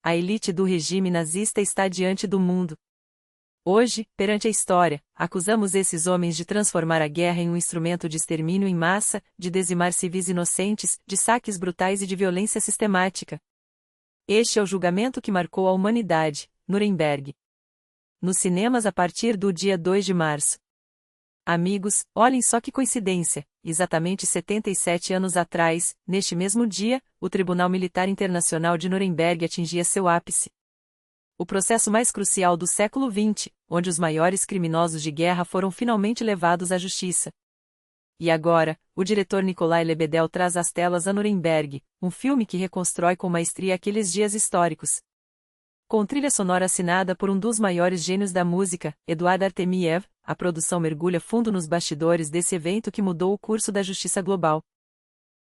A elite do regime nazista está diante do mundo. Hoje, perante a história, acusamos esses homens de transformar a guerra em um instrumento de extermínio em massa, de dizimar civis inocentes, de saques brutais e de violência sistemática. Este é o julgamento que marcou a humanidade, Nuremberg. Nos cinemas a partir do dia 2 de março. Amigos, olhem só que coincidência, exatamente 77 anos atrás, neste mesmo dia, o Tribunal Militar Internacional de Nuremberg atingia seu ápice. O processo mais crucial do século XX, onde os maiores criminosos de guerra foram finalmente levados à justiça. E agora, o diretor Nikolai Lebedel traz às telas a Nuremberg, um filme que reconstrói com maestria aqueles dias históricos. Com trilha sonora assinada por um dos maiores gênios da música, Eduard Artemiev, a produção mergulha fundo nos bastidores desse evento que mudou o curso da justiça global.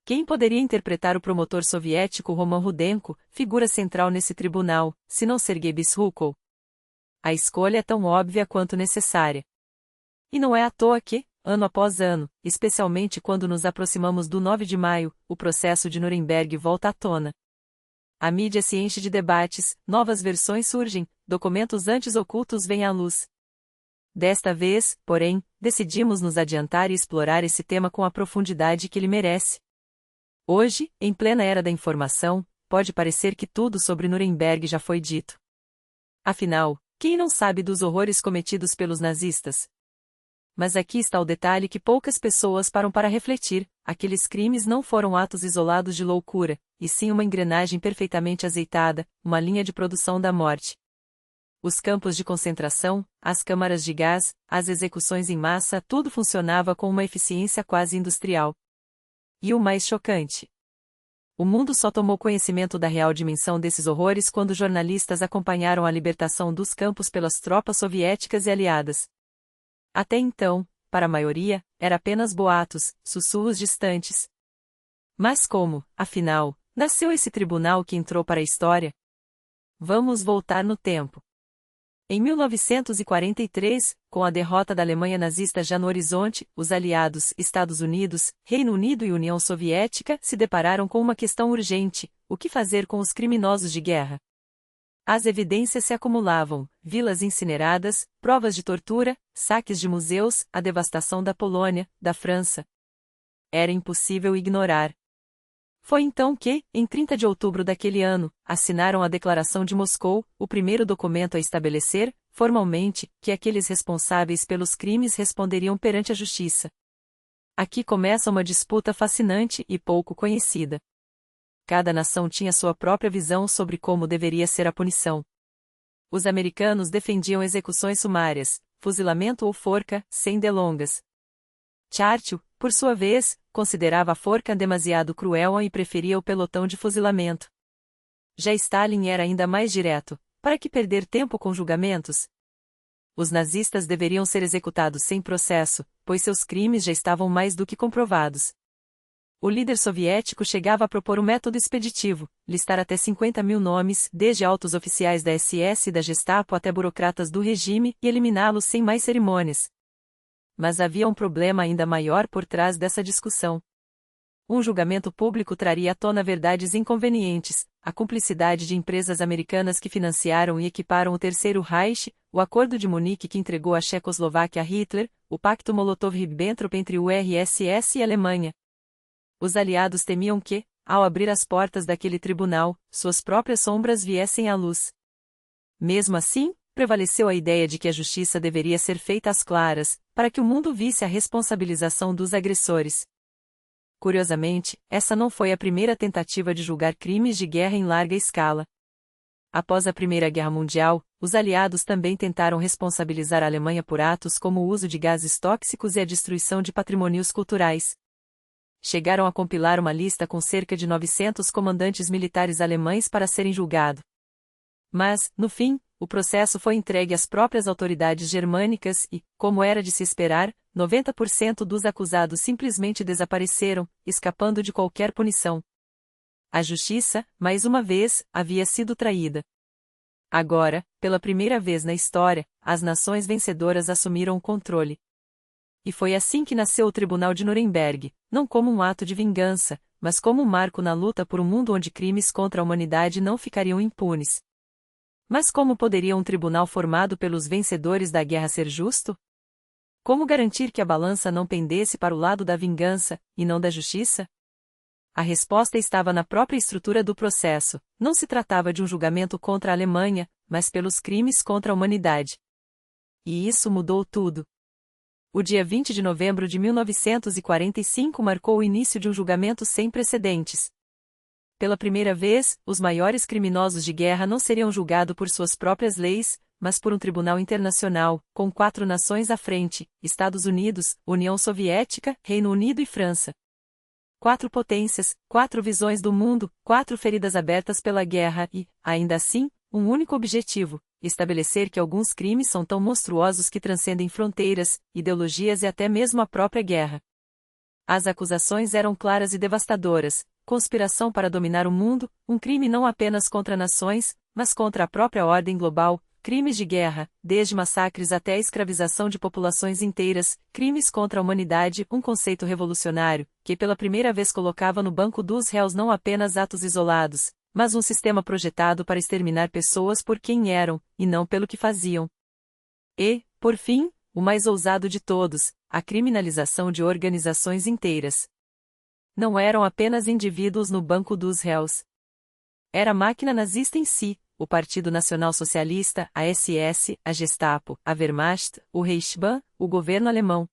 Quem poderia interpretar o promotor soviético Roman Rudenko, figura central nesse tribunal, se não Sergei Bizrukov? A escolha é tão óbvia quanto necessária. E não é à toa que, ano após ano, especialmente quando nos aproximamos do 9 de maio, o processo de Nuremberg volta à tona. A mídia se enche de debates, novas versões surgem, documentos antes ocultos vêm à luz. Desta vez, porém, decidimos nos adiantar e explorar esse tema com a profundidade que ele merece. Hoje, em plena era da informação, pode parecer que tudo sobre Nuremberg já foi dito. Afinal, quem não sabe dos horrores cometidos pelos nazistas? Mas aqui está o detalhe que poucas pessoas param para refletir: aqueles crimes não foram atos isolados de loucura, e sim uma engrenagem perfeitamente azeitada, uma linha de produção da morte. Os campos de concentração, as câmaras de gás, as execuções em massa, tudo funcionava com uma eficiência quase industrial. E o mais chocante: o mundo só tomou conhecimento da real dimensão desses horrores quando jornalistas acompanharam a libertação dos campos pelas tropas soviéticas e aliadas. Até então, para a maioria, era apenas boatos, sussurros distantes. Mas como, afinal, nasceu esse tribunal que entrou para a história? Vamos voltar no tempo. Em 1943, com a derrota da Alemanha nazista já no horizonte, os aliados, Estados Unidos, Reino Unido e União Soviética, se depararam com uma questão urgente: o que fazer com os criminosos de guerra? As evidências se acumulavam: vilas incineradas, provas de tortura, saques de museus, a devastação da Polônia, da França. Era impossível ignorar. Foi então que, em 30 de outubro daquele ano, assinaram a Declaração de Moscou, o primeiro documento a estabelecer, formalmente, que aqueles responsáveis pelos crimes responderiam perante a justiça. Aqui começa uma disputa fascinante e pouco conhecida. Cada nação tinha sua própria visão sobre como deveria ser a punição. Os americanos defendiam execuções sumárias, fuzilamento ou forca, sem delongas. Churchill, por sua vez, considerava a forca demasiado cruel e preferia o pelotão de fuzilamento. Já Stalin era ainda mais direto: para que perder tempo com julgamentos? Os nazistas deveriam ser executados sem processo, pois seus crimes já estavam mais do que comprovados. O líder soviético chegava a propor um método expeditivo: listar até 50.000 nomes, desde altos oficiais da SS e da Gestapo até burocratas do regime, e eliminá-los sem mais cerimônias. Mas havia um problema ainda maior por trás dessa discussão. Um julgamento público traria à tona verdades inconvenientes: a cumplicidade de empresas americanas que financiaram e equiparam o Terceiro Reich, o Acordo de Munique que entregou a Checoslováquia a Hitler, o Pacto Molotov-Ribbentrop entre o URSS e a Alemanha. Os aliados temiam que, ao abrir as portas daquele tribunal, suas próprias sombras viessem à luz. Mesmo assim, prevaleceu a ideia de que a justiça deveria ser feita às claras, para que o mundo visse a responsabilização dos agressores. Curiosamente, essa não foi a primeira tentativa de julgar crimes de guerra em larga escala. Após a Primeira Guerra Mundial, os aliados também tentaram responsabilizar a Alemanha por atos como o uso de gases tóxicos e a destruição de patrimônios culturais. Chegaram a compilar uma lista com cerca de 900 comandantes militares alemães para serem julgados. Mas, no fim, o processo foi entregue às próprias autoridades germânicas e, como era de se esperar, 90% dos acusados simplesmente desapareceram, escapando de qualquer punição. A justiça, mais uma vez, havia sido traída. Agora, pela primeira vez na história, as nações vencedoras assumiram o controle. E foi assim que nasceu o Tribunal de Nuremberg, não como um ato de vingança, mas como um marco na luta por um mundo onde crimes contra a humanidade não ficariam impunes. Mas como poderia um tribunal formado pelos vencedores da guerra ser justo? Como garantir que a balança não pendesse para o lado da vingança, e não da justiça? A resposta estava na própria estrutura do processo. Não se tratava de um julgamento contra a Alemanha, mas pelos crimes contra a humanidade. E isso mudou tudo. O dia 20 de novembro de 1945 marcou o início de um julgamento sem precedentes. Pela primeira vez, os maiores criminosos de guerra não seriam julgados por suas próprias leis, mas por um tribunal internacional, com 4 nações à frente: Estados Unidos, União Soviética, Reino Unido e França. 4 potências, 4 visões do mundo, 4 feridas abertas pela guerra e, ainda assim, um único objetivo: estabelecer que alguns crimes são tão monstruosos que transcendem fronteiras, ideologias e até mesmo a própria guerra. As acusações eram claras e devastadoras: conspiração para dominar o mundo, um crime não apenas contra nações, mas contra a própria ordem global, crimes de guerra, desde massacres até a escravização de populações inteiras, crimes contra a humanidade, um conceito revolucionário, que pela primeira vez colocava no banco dos réus não apenas atos isolados, mas um sistema projetado para exterminar pessoas por quem eram, e não pelo que faziam. E, por fim, o mais ousado de todos, a criminalização de organizações inteiras. Não eram apenas indivíduos no banco dos réus. Era a máquina nazista em si, o Partido Nacional Socialista, a SS, a Gestapo, a Wehrmacht, o Reichsbahn, o governo alemão.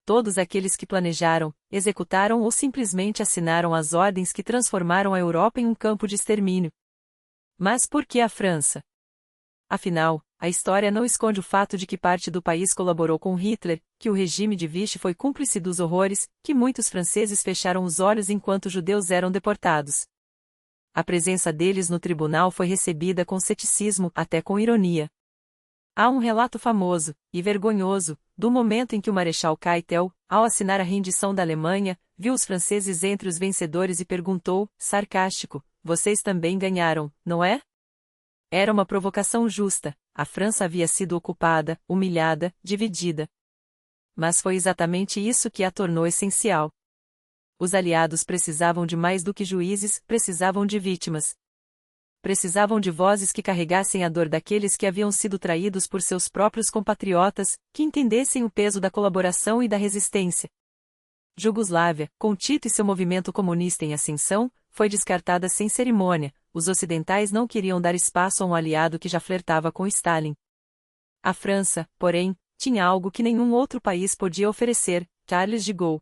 Todos aqueles que planejaram, executaram ou simplesmente assinaram as ordens que transformaram a Europa em um campo de extermínio. Mas por que a França? Afinal, a história não esconde o fato de que parte do país colaborou com Hitler, que o regime de Vichy foi cúmplice dos horrores, que muitos franceses fecharam os olhos enquanto judeus eram deportados. A presença deles no tribunal foi recebida com ceticismo, até com ironia. Há um relato famoso, e vergonhoso, do momento em que o Marechal Keitel, ao assinar a rendição da Alemanha, viu os franceses entre os vencedores e perguntou, sarcástico: "Vocês também ganharam, não é?" Era uma provocação justa: a França havia sido ocupada, humilhada, dividida. Mas foi exatamente isso que a tornou essencial. Os aliados precisavam de mais do que juízes, precisavam de vítimas. Precisavam de vozes que carregassem a dor daqueles que haviam sido traídos por seus próprios compatriotas, que entendessem o peso da colaboração e da resistência. Jugoslávia, com Tito e seu movimento comunista em ascensão, foi descartada sem cerimônia. Os ocidentais não queriam dar espaço a um aliado que já flertava com Stalin. A França, porém, tinha algo que nenhum outro país podia oferecer: Charles de Gaulle.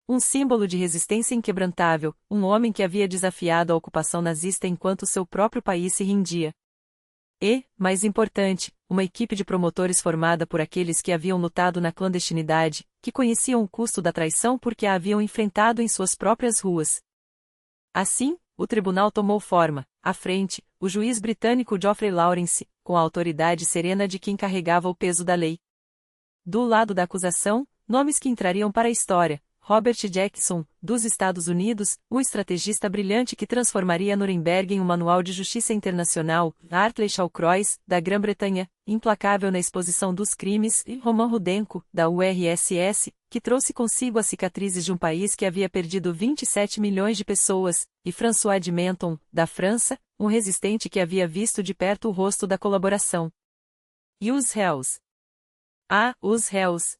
Um símbolo de resistência inquebrantável, um homem que havia desafiado a ocupação nazista enquanto seu próprio país se rendia. E, mais importante, uma equipe de promotores formada por aqueles que haviam lutado na clandestinidade, que conheciam o custo da traição porque a haviam enfrentado em suas próprias ruas. Assim, o tribunal tomou forma. À frente, o juiz britânico Geoffrey Lawrence, com a autoridade serena de quem carregava o peso da lei. Do lado da acusação, nomes que entrariam para a história: Robert Jackson, dos Estados Unidos, um estrategista brilhante que transformaria Nuremberg em um manual de justiça internacional; Hartley Shawcross, da Grã-Bretanha, implacável na exposição dos crimes; e Roman Rudenko, da URSS, que trouxe consigo as cicatrizes de um país que havia perdido 27 milhões de pessoas; e François de Menton, da França, um resistente que havia visto de perto o rosto da colaboração. E os réus? Ah, os réus!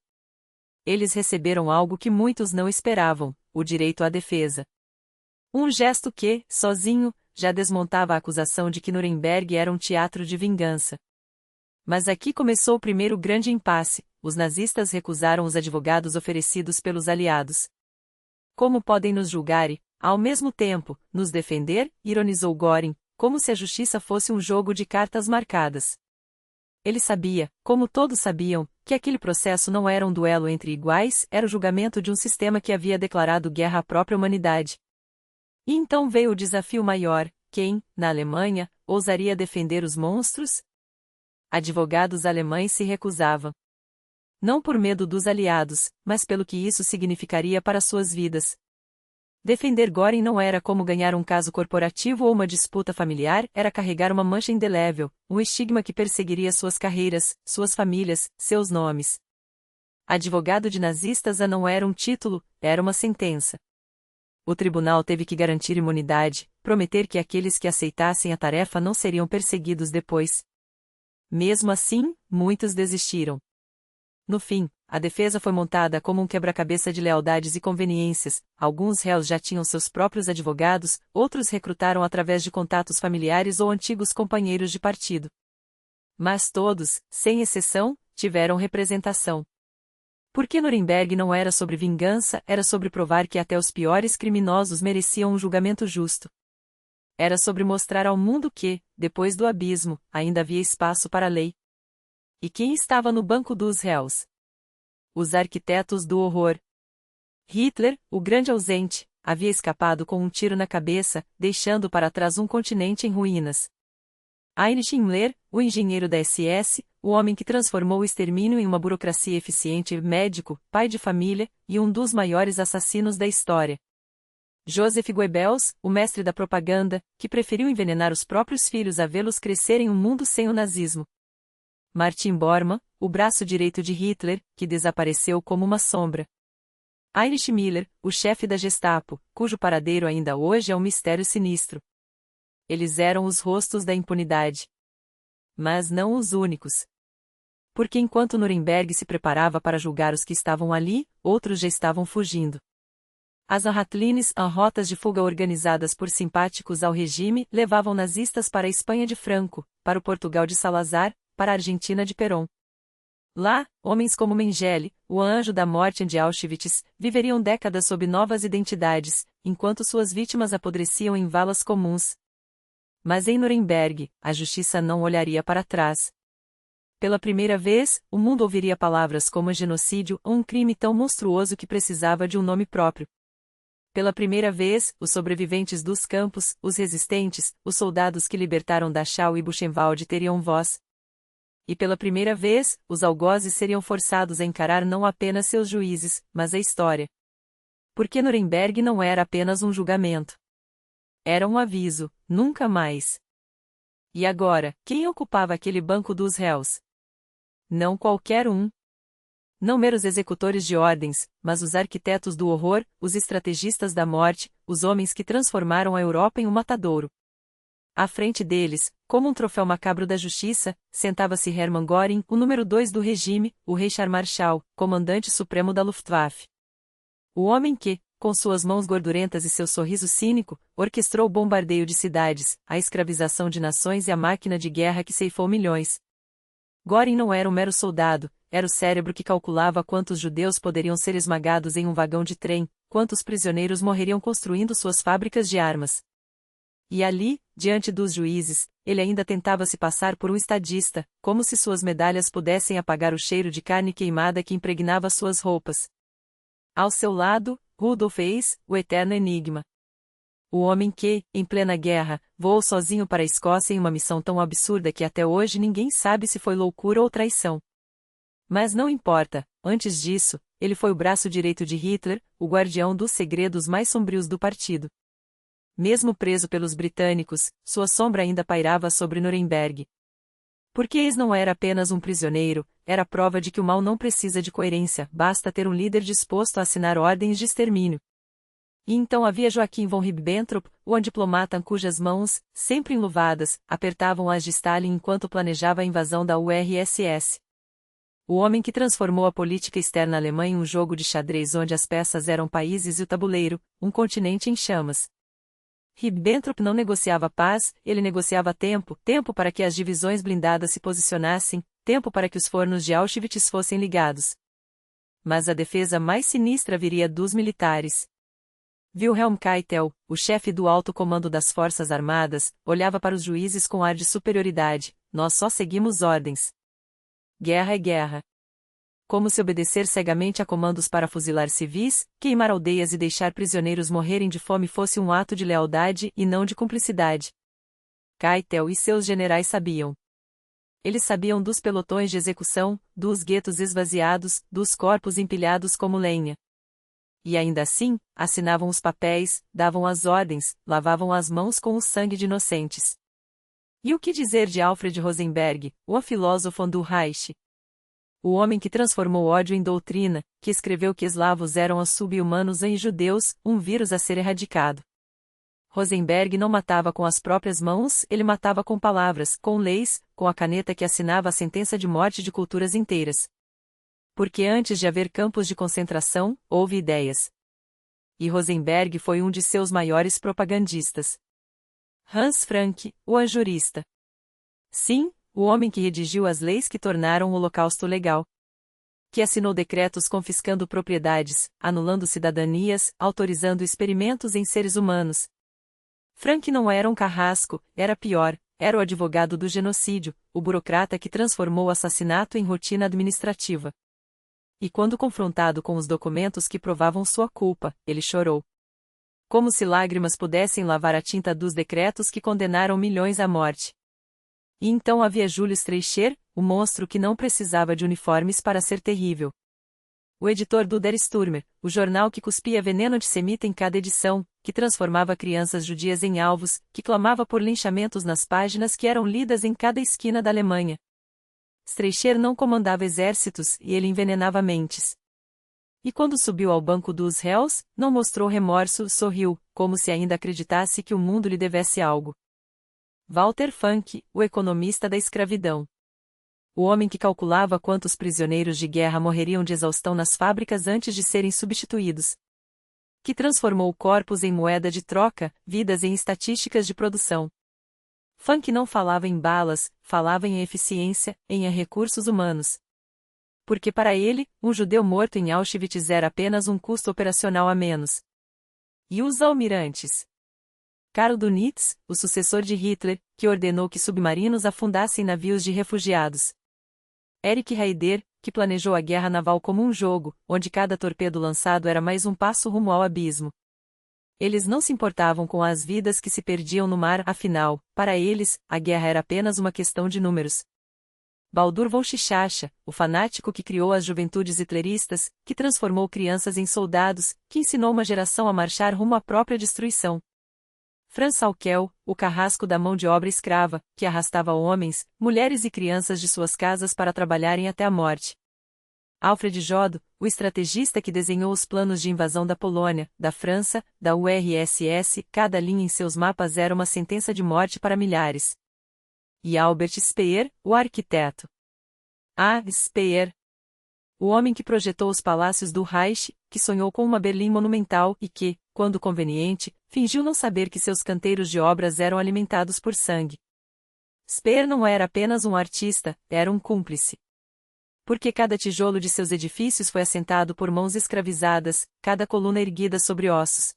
Eles receberam algo que muitos não esperavam: o direito à defesa. Um gesto que, sozinho, já desmontava a acusação de que Nuremberg era um teatro de vingança. Mas aqui começou o primeiro grande impasse: os nazistas recusaram os advogados oferecidos pelos aliados. Como podem nos julgar e, ao mesmo tempo, nos defender? Ironizou Göring, como se a justiça fosse um jogo de cartas marcadas. Ele sabia, como todos sabiam, que aquele processo não era um duelo entre iguais, era o julgamento de um sistema que havia declarado guerra à própria humanidade. E então veio o desafio maior: quem, na Alemanha, ousaria defender os monstros? Advogados alemães se recusavam. Não por medo dos aliados, mas pelo que isso significaria para suas vidas. Defender Göring não era como ganhar um caso corporativo ou uma disputa familiar, era carregar uma mancha indelével, um estigma que perseguiria suas carreiras, suas famílias, seus nomes. Advogado de nazistas não era um título, era uma sentença. O tribunal teve que garantir imunidade, prometer que aqueles que aceitassem a tarefa não seriam perseguidos depois. Mesmo assim, muitos desistiram. No fim, a defesa foi montada como um quebra-cabeça de lealdades e conveniências. Alguns réus já tinham seus próprios advogados, outros recrutaram através de contatos familiares ou antigos companheiros de partido. Mas todos, sem exceção, tiveram representação. Porque Nuremberg não era sobre vingança, era sobre provar que até os piores criminosos mereciam um julgamento justo. Era sobre mostrar ao mundo que, depois do abismo, ainda havia espaço para a lei. E quem estava no banco dos réus? Os arquitetos do horror. Hitler, o grande ausente, havia escapado com um tiro na cabeça, deixando para trás um continente em ruínas. Heinrich Himmler, o engenheiro da SS, o homem que transformou o extermínio em uma burocracia eficiente, médico, pai de família, e um dos maiores assassinos da história. Joseph Goebbels, o mestre da propaganda, que preferiu envenenar os próprios filhos a vê-los crescer em um mundo sem o nazismo. Martin Bormann, o braço direito de Hitler, que desapareceu como uma sombra. Heinrich Müller, o chefe da Gestapo, cujo paradeiro ainda hoje é um mistério sinistro. Eles eram os rostos da impunidade. Mas não os únicos. Porque enquanto Nuremberg se preparava para julgar os que estavam ali, outros já estavam fugindo. As Anhatlines, rotas de fuga organizadas por simpáticos ao regime, levavam nazistas para a Espanha de Franco, para o Portugal de Salazar, para a Argentina de Perón. Lá, homens como Mengele, o anjo da morte de Auschwitz, viveriam décadas sob novas identidades, enquanto suas vítimas apodreciam em valas comuns. Mas em Nuremberg, a justiça não olharia para trás. Pela primeira vez, o mundo ouviria palavras como genocídio ou um crime tão monstruoso que precisava de um nome próprio. Pela primeira vez, os sobreviventes dos campos, os resistentes, os soldados que libertaram Dachau e Buchenwald teriam voz. E pela primeira vez, os algozes seriam forçados a encarar não apenas seus juízes, mas a história. Porque Nuremberg não era apenas um julgamento. Era um aviso, nunca mais. E agora, quem ocupava aquele banco dos réus? Não qualquer um. Não meros executores de ordens, mas os arquitetos do horror, os estrategistas da morte, os homens que transformaram a Europa em um matadouro. À frente deles, como um troféu macabro da justiça, sentava-se Hermann Göring, o número 2 do regime, o Reichsmarschall, comandante supremo da Luftwaffe. O homem que, com suas mãos gordurentas e seu sorriso cínico, orquestrou o bombardeio de cidades, a escravização de nações e a máquina de guerra que ceifou milhões. Göring não era um mero soldado, era o cérebro que calculava quantos judeus poderiam ser esmagados em um vagão de trem, quantos prisioneiros morreriam construindo suas fábricas de armas. E ali, diante dos juízes, ele ainda tentava se passar por um estadista, como se suas medalhas pudessem apagar o cheiro de carne queimada que impregnava suas roupas. Ao seu lado, Rudolf Hess, o eterno enigma. O homem que, em plena guerra, voou sozinho para a Escócia em uma missão tão absurda que até hoje ninguém sabe se foi loucura ou traição. Mas não importa, antes disso, ele foi o braço direito de Hitler, o guardião dos segredos mais sombrios do partido. Mesmo preso pelos britânicos, sua sombra ainda pairava sobre Nuremberg. Porque Hess não era apenas um prisioneiro, era prova de que o mal não precisa de coerência, basta ter um líder disposto a assinar ordens de extermínio. E então havia Joachim von Ribbentrop, o diplomata cujas mãos, sempre enluvadas, apertavam as de Stalin enquanto planejava a invasão da URSS. O homem que transformou a política externa alemã em um jogo de xadrez onde as peças eram países e o tabuleiro, um continente em chamas. Ribbentrop não negociava paz, ele negociava tempo, tempo para que as divisões blindadas se posicionassem, tempo para que os fornos de Auschwitz fossem ligados. Mas a defesa mais sinistra viria dos militares. Wilhelm Keitel, o chefe do alto comando das Forças Armadas, olhava para os juízes com ar de superioridade: nós só seguimos ordens. Guerra é guerra. Como se obedecer cegamente a comandos para fuzilar civis, queimar aldeias e deixar prisioneiros morrerem de fome fosse um ato de lealdade e não de cumplicidade. Keitel e seus generais sabiam. Eles sabiam dos pelotões de execução, dos guetos esvaziados, dos corpos empilhados como lenha. E ainda assim, assinavam os papéis, davam as ordens, lavavam as mãos com o sangue de inocentes. E o que dizer de Alfred Rosenberg, o filósofo do Reich? O homem que transformou ódio em doutrina, que escreveu que eslavos eram os sub-humanos em judeus, um vírus a ser erradicado. Rosenberg não matava com as próprias mãos, ele matava com palavras, com leis, com a caneta que assinava a sentença de morte de culturas inteiras. Porque antes de haver campos de concentração, houve ideias. E Rosenberg foi um de seus maiores propagandistas. Hans Frank, o anjurista. Sim, o homem que redigiu as leis que tornaram o Holocausto legal. Que assinou decretos confiscando propriedades, anulando cidadanias, autorizando experimentos em seres humanos. Frank não era um carrasco, era pior, era o advogado do genocídio, o burocrata que transformou o assassinato em rotina administrativa. E quando confrontado com os documentos que provavam sua culpa, ele chorou. Como se lágrimas pudessem lavar a tinta dos decretos que condenaram milhões à morte. E então havia Julius Streicher, o monstro que não precisava de uniformes para ser terrível. O editor do Der Stürmer, o jornal que cuspia veneno antissemita em cada edição, que transformava crianças judias em alvos, que clamava por linchamentos nas páginas que eram lidas em cada esquina da Alemanha. Streicher não comandava exércitos e ele envenenava mentes. E quando subiu ao banco dos réus, não mostrou remorso, sorriu, como se ainda acreditasse que o mundo lhe devesse algo. Walter Funk, o economista da escravidão. O homem que calculava quantos prisioneiros de guerra morreriam de exaustão nas fábricas antes de serem substituídos. Que transformou corpos em moeda de troca, vidas em estatísticas de produção. Funk não falava em balas, falava em eficiência, em recursos humanos. Porque para ele, um judeu morto em Auschwitz era apenas um custo operacional a menos. E os almirantes? Karl Dönitz, o sucessor de Hitler, que ordenou que submarinos afundassem navios de refugiados. Erich Heider, que planejou a guerra naval como um jogo, onde cada torpedo lançado era mais um passo rumo ao abismo. Eles não se importavam com as vidas que se perdiam no mar, afinal, para eles, a guerra era apenas uma questão de números. Baldur von Schirach, o fanático que criou as juventudes hitleristas, que transformou crianças em soldados, que ensinou uma geração a marchar rumo à própria destruição. Franz Saukel, o carrasco da mão de obra escrava, que arrastava homens, mulheres e crianças de suas casas para trabalharem até a morte. Alfred Jodo, o estrategista que desenhou os planos de invasão da Polônia, da França, da URSS, cada linha em seus mapas era uma sentença de morte para milhares. E Albert Speer, o arquiteto. Speer. O homem que projetou os palácios do Reich, que sonhou com uma Berlim monumental e que, quando conveniente, fingiu não saber que seus canteiros de obras eram alimentados por sangue. Speer não era apenas um artista, era um cúmplice. Porque cada tijolo de seus edifícios foi assentado por mãos escravizadas, cada coluna erguida sobre ossos.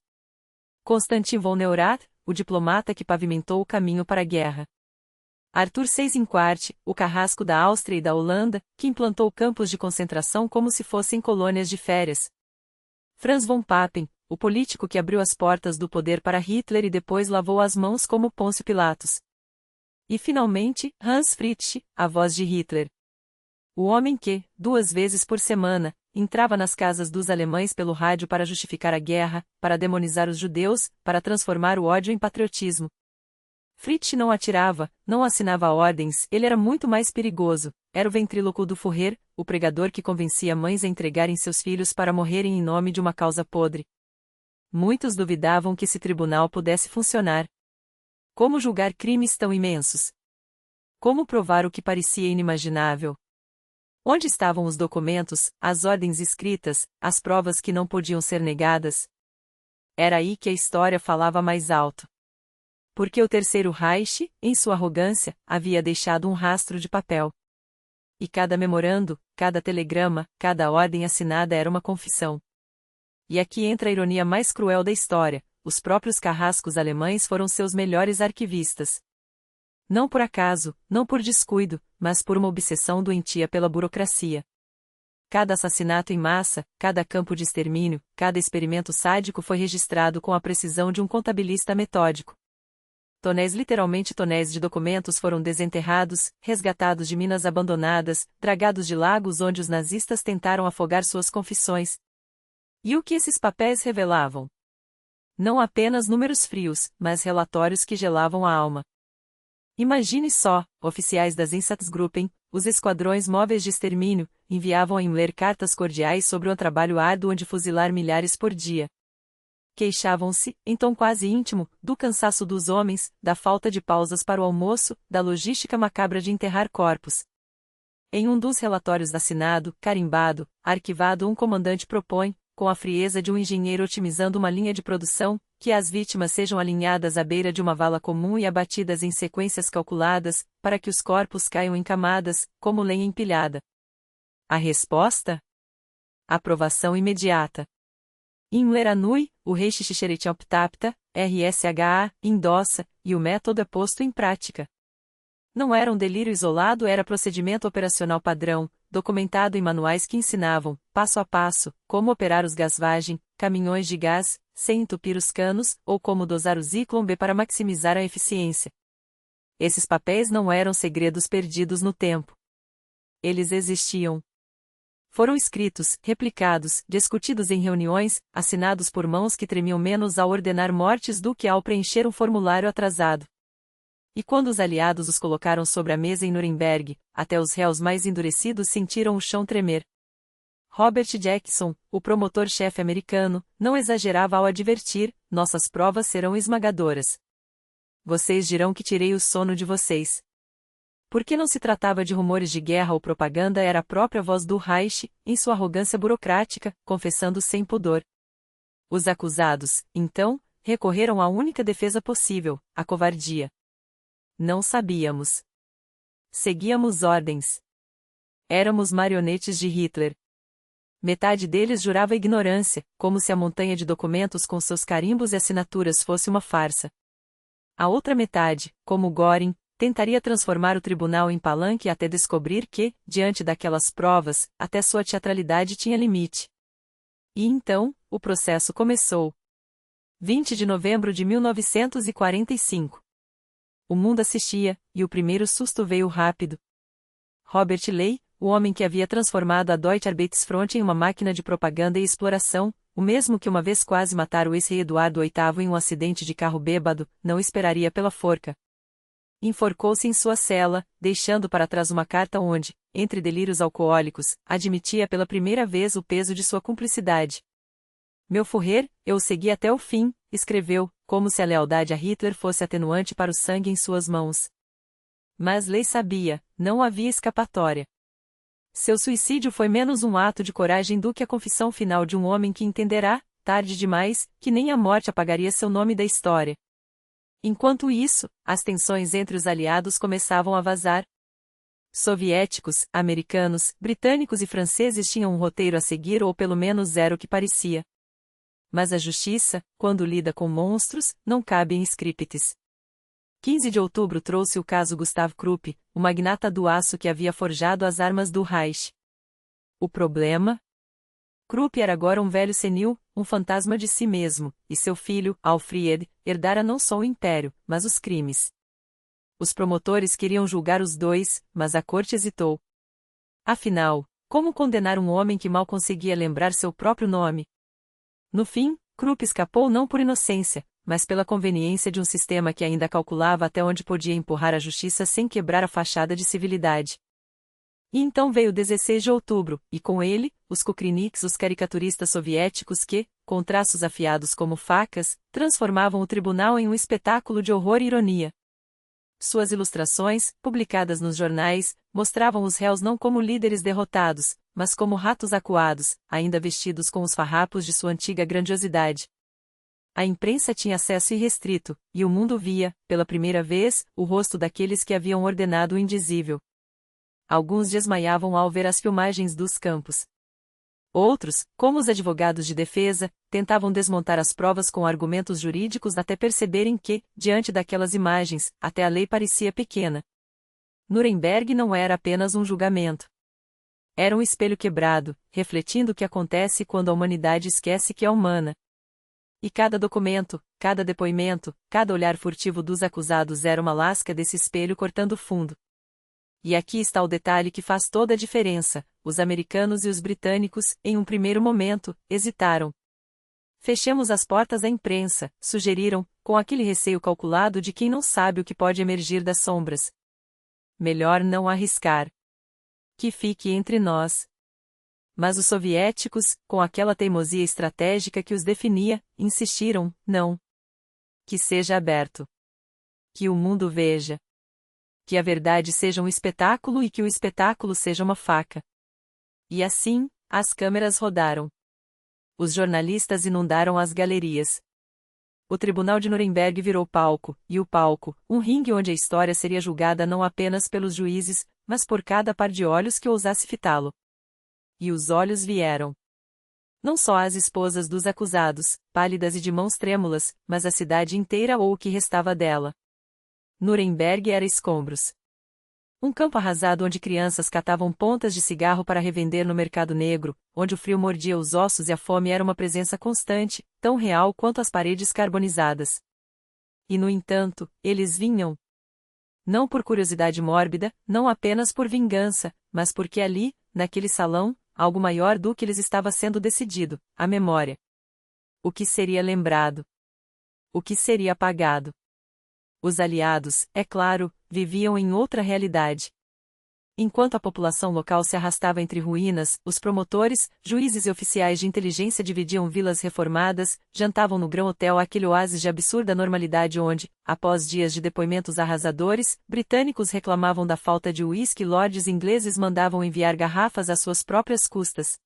Constantin von Neurath, o diplomata que pavimentou o caminho para a guerra. Arthur Seyss-Inquart, o carrasco da Áustria e da Holanda, que implantou campos de concentração como se fossem colônias de férias. Franz von Papen, o político que abriu as portas do poder para Hitler e depois lavou as mãos como Pôncio Pilatos. E finalmente, Hans Fritzsche, a voz de Hitler. O homem que, 2 vezes por semana, entrava nas casas dos alemães pelo rádio para justificar a guerra, para demonizar os judeus, para transformar o ódio em patriotismo. Fritzsche não atirava, não assinava ordens, ele era muito mais perigoso, era o ventríloco do Führer, o pregador que convencia mães a entregarem seus filhos para morrerem em nome de uma causa podre. Muitos duvidavam que esse tribunal pudesse funcionar. Como julgar crimes tão imensos? Como provar o que parecia inimaginável? Onde estavam os documentos, as ordens escritas, as provas que não podiam ser negadas? Era aí que a história falava mais alto. Porque o Terceiro Reich, em sua arrogância, havia deixado um rastro de papel. E cada memorando, cada telegrama, cada ordem assinada era uma confissão. E aqui entra a ironia mais cruel da história: os próprios carrascos alemães foram seus melhores arquivistas. Não por acaso, não por descuido, mas por uma obsessão doentia pela burocracia. Cada assassinato em massa, cada campo de extermínio, cada experimento sádico foi registrado com a precisão de um contabilista metódico. Literalmente tonéis de documentos foram desenterrados, resgatados de minas abandonadas, dragados de lagos onde os nazistas tentaram afogar suas confissões. E o que esses papéis revelavam? Não apenas números frios, mas relatórios que gelavam a alma. Imagine só, oficiais das Einsatzgruppen, os esquadrões móveis de extermínio, enviavam a Himmler cartas cordiais sobre o trabalho árduo de fuzilar milhares por dia. queixavam-se, em tom quase íntimo, do cansaço dos homens, da falta de pausas para o almoço, da logística macabra de enterrar corpos. Em um dos relatórios assinado, carimbado, arquivado, um comandante propõe, com a frieza de um engenheiro otimizando uma linha de produção, que as vítimas sejam alinhadas à beira de uma vala comum e abatidas em sequências calculadas, para que os corpos caiam em camadas, como lenha empilhada. A resposta? Aprovação imediata. Imleranui, o rei Xixeretioptapta, RSHA, endossa, e o método é posto em prática. Não era um delírio isolado, era procedimento operacional padrão, documentado em manuais que ensinavam, passo a passo, como operar os gasvagem, caminhões de gás, sem entupir os canos, ou como dosar o Zyklon B para maximizar a eficiência. Esses papéis não eram segredos perdidos no tempo. Eles existiam. Foram escritos, replicados, discutidos em reuniões, assinados por mãos que tremiam menos ao ordenar mortes do que ao preencher um formulário atrasado. E quando os aliados os colocaram sobre a mesa em Nuremberg, até os réus mais endurecidos sentiram o chão tremer. Robert Jackson, o promotor-chefe americano, não exagerava ao advertir: nossas provas serão esmagadoras. Vocês dirão que tirei o sono de vocês. Porque não se tratava de rumores de guerra ou propaganda, era a própria voz do Reich, em sua arrogância burocrática, confessando sem pudor. Os acusados, então, recorreram à única defesa possível: a covardia. Não sabíamos. Seguíamos ordens. Éramos marionetes de Hitler. Metade deles jurava ignorância, como se a montanha de documentos com seus carimbos e assinaturas fosse uma farsa. A outra metade, como Göring, tentaria transformar o tribunal em palanque até descobrir que, diante daquelas provas, até sua teatralidade tinha limite. E então, o processo começou. 20 de novembro de 1945. O mundo assistia, e o primeiro susto veio rápido. Robert Ley, o homem que havia transformado a Deutsche Arbeitsfront em uma máquina de propaganda e exploração, o mesmo que uma vez quase matara o ex-rei Eduardo VIII em um acidente de carro bêbado, não esperaria pela forca. Enforcou-se em sua cela, deixando para trás uma carta onde, entre delírios alcoólicos, admitia pela primeira vez o peso de sua cumplicidade. Meu Führer, eu o segui até o fim, escreveu, como se a lealdade a Hitler fosse atenuante para o sangue em suas mãos. Mas Ley sabia, não havia escapatória. Seu suicídio foi menos um ato de coragem do que a confissão final de um homem que entenderá, tarde demais, que nem a morte apagaria seu nome da história. Enquanto isso, as tensões entre os aliados começavam a vazar. Soviéticos, americanos, britânicos e franceses tinham um roteiro a seguir, ou pelo menos era o que parecia. Mas a justiça, quando lida com monstros, não cabe em scripts. 15 de outubro trouxe o caso Gustav Krupp, o magnata do aço que havia forjado as armas do Reich. O problema? Krupp era agora um velho senil, um fantasma de si mesmo, e seu filho, Alfred, herdara não só o império, mas os crimes. Os promotores queriam julgar os dois, mas a corte hesitou. Afinal, como condenar um homem que mal conseguia lembrar seu próprio nome? No fim, Krupp escapou não por inocência, mas pela conveniência de um sistema que ainda calculava até onde podia empurrar a justiça sem quebrar a fachada de civilidade. E então veio 16 de outubro, e com ele, os Kukriniks, os caricaturistas soviéticos que, com traços afiados como facas, transformavam o tribunal em um espetáculo de horror e ironia. Suas ilustrações, publicadas nos jornais, mostravam os réus não como líderes derrotados, mas como ratos acuados, ainda vestidos com os farrapos de sua antiga grandiosidade. A imprensa tinha acesso irrestrito, e o mundo via, pela primeira vez, o rosto daqueles que haviam ordenado o indizível. Alguns desmaiavam ao ver as filmagens dos campos. Outros, como os advogados de defesa, tentavam desmontar as provas com argumentos jurídicos até perceberem que, diante daquelas imagens, até a lei parecia pequena. Nuremberg não era apenas um julgamento. Era um espelho quebrado, refletindo o que acontece quando a humanidade esquece que é humana. E cada documento, cada depoimento, cada olhar furtivo dos acusados era uma lasca desse espelho cortando fundo. E aqui está o detalhe que faz toda a diferença: os americanos e os britânicos, em um primeiro momento, hesitaram. Fechemos as portas à imprensa, sugeriram, com aquele receio calculado de quem não sabe o que pode emergir das sombras. Melhor não arriscar. Que fique entre nós. Mas os soviéticos, com aquela teimosia estratégica que os definia, insistiram: não. Que seja aberto. Que o mundo veja. Que a verdade seja um espetáculo e que o espetáculo seja uma faca. E assim, as câmeras rodaram. Os jornalistas inundaram as galerias. O tribunal de Nuremberg virou palco, e o palco, um ringue onde a história seria julgada não apenas pelos juízes, mas por cada par de olhos que ousasse fitá-lo. E os olhos vieram. Não só as esposas dos acusados, pálidas e de mãos trêmulas, mas a cidade inteira ou o que restava dela. Nuremberg era escombros. Um campo arrasado onde crianças catavam pontas de cigarro para revender no mercado negro, onde o frio mordia os ossos e a fome era uma presença constante, tão real quanto as paredes carbonizadas. E no entanto, eles vinham. Não por curiosidade mórbida, não apenas por vingança, mas porque ali, naquele salão, algo maior do que lhes estava sendo decidido: a memória. O que seria lembrado? O que seria apagado? Os aliados, é claro, viviam em outra realidade. Enquanto a população local se arrastava entre ruínas, os promotores, juízes e oficiais de inteligência dividiam vilas reformadas, jantavam no Grand Hotel, aquele oásis de absurda normalidade onde, após dias de depoimentos arrasadores, britânicos reclamavam da falta de uísque e lordes ingleses mandavam enviar garrafas às suas próprias custas.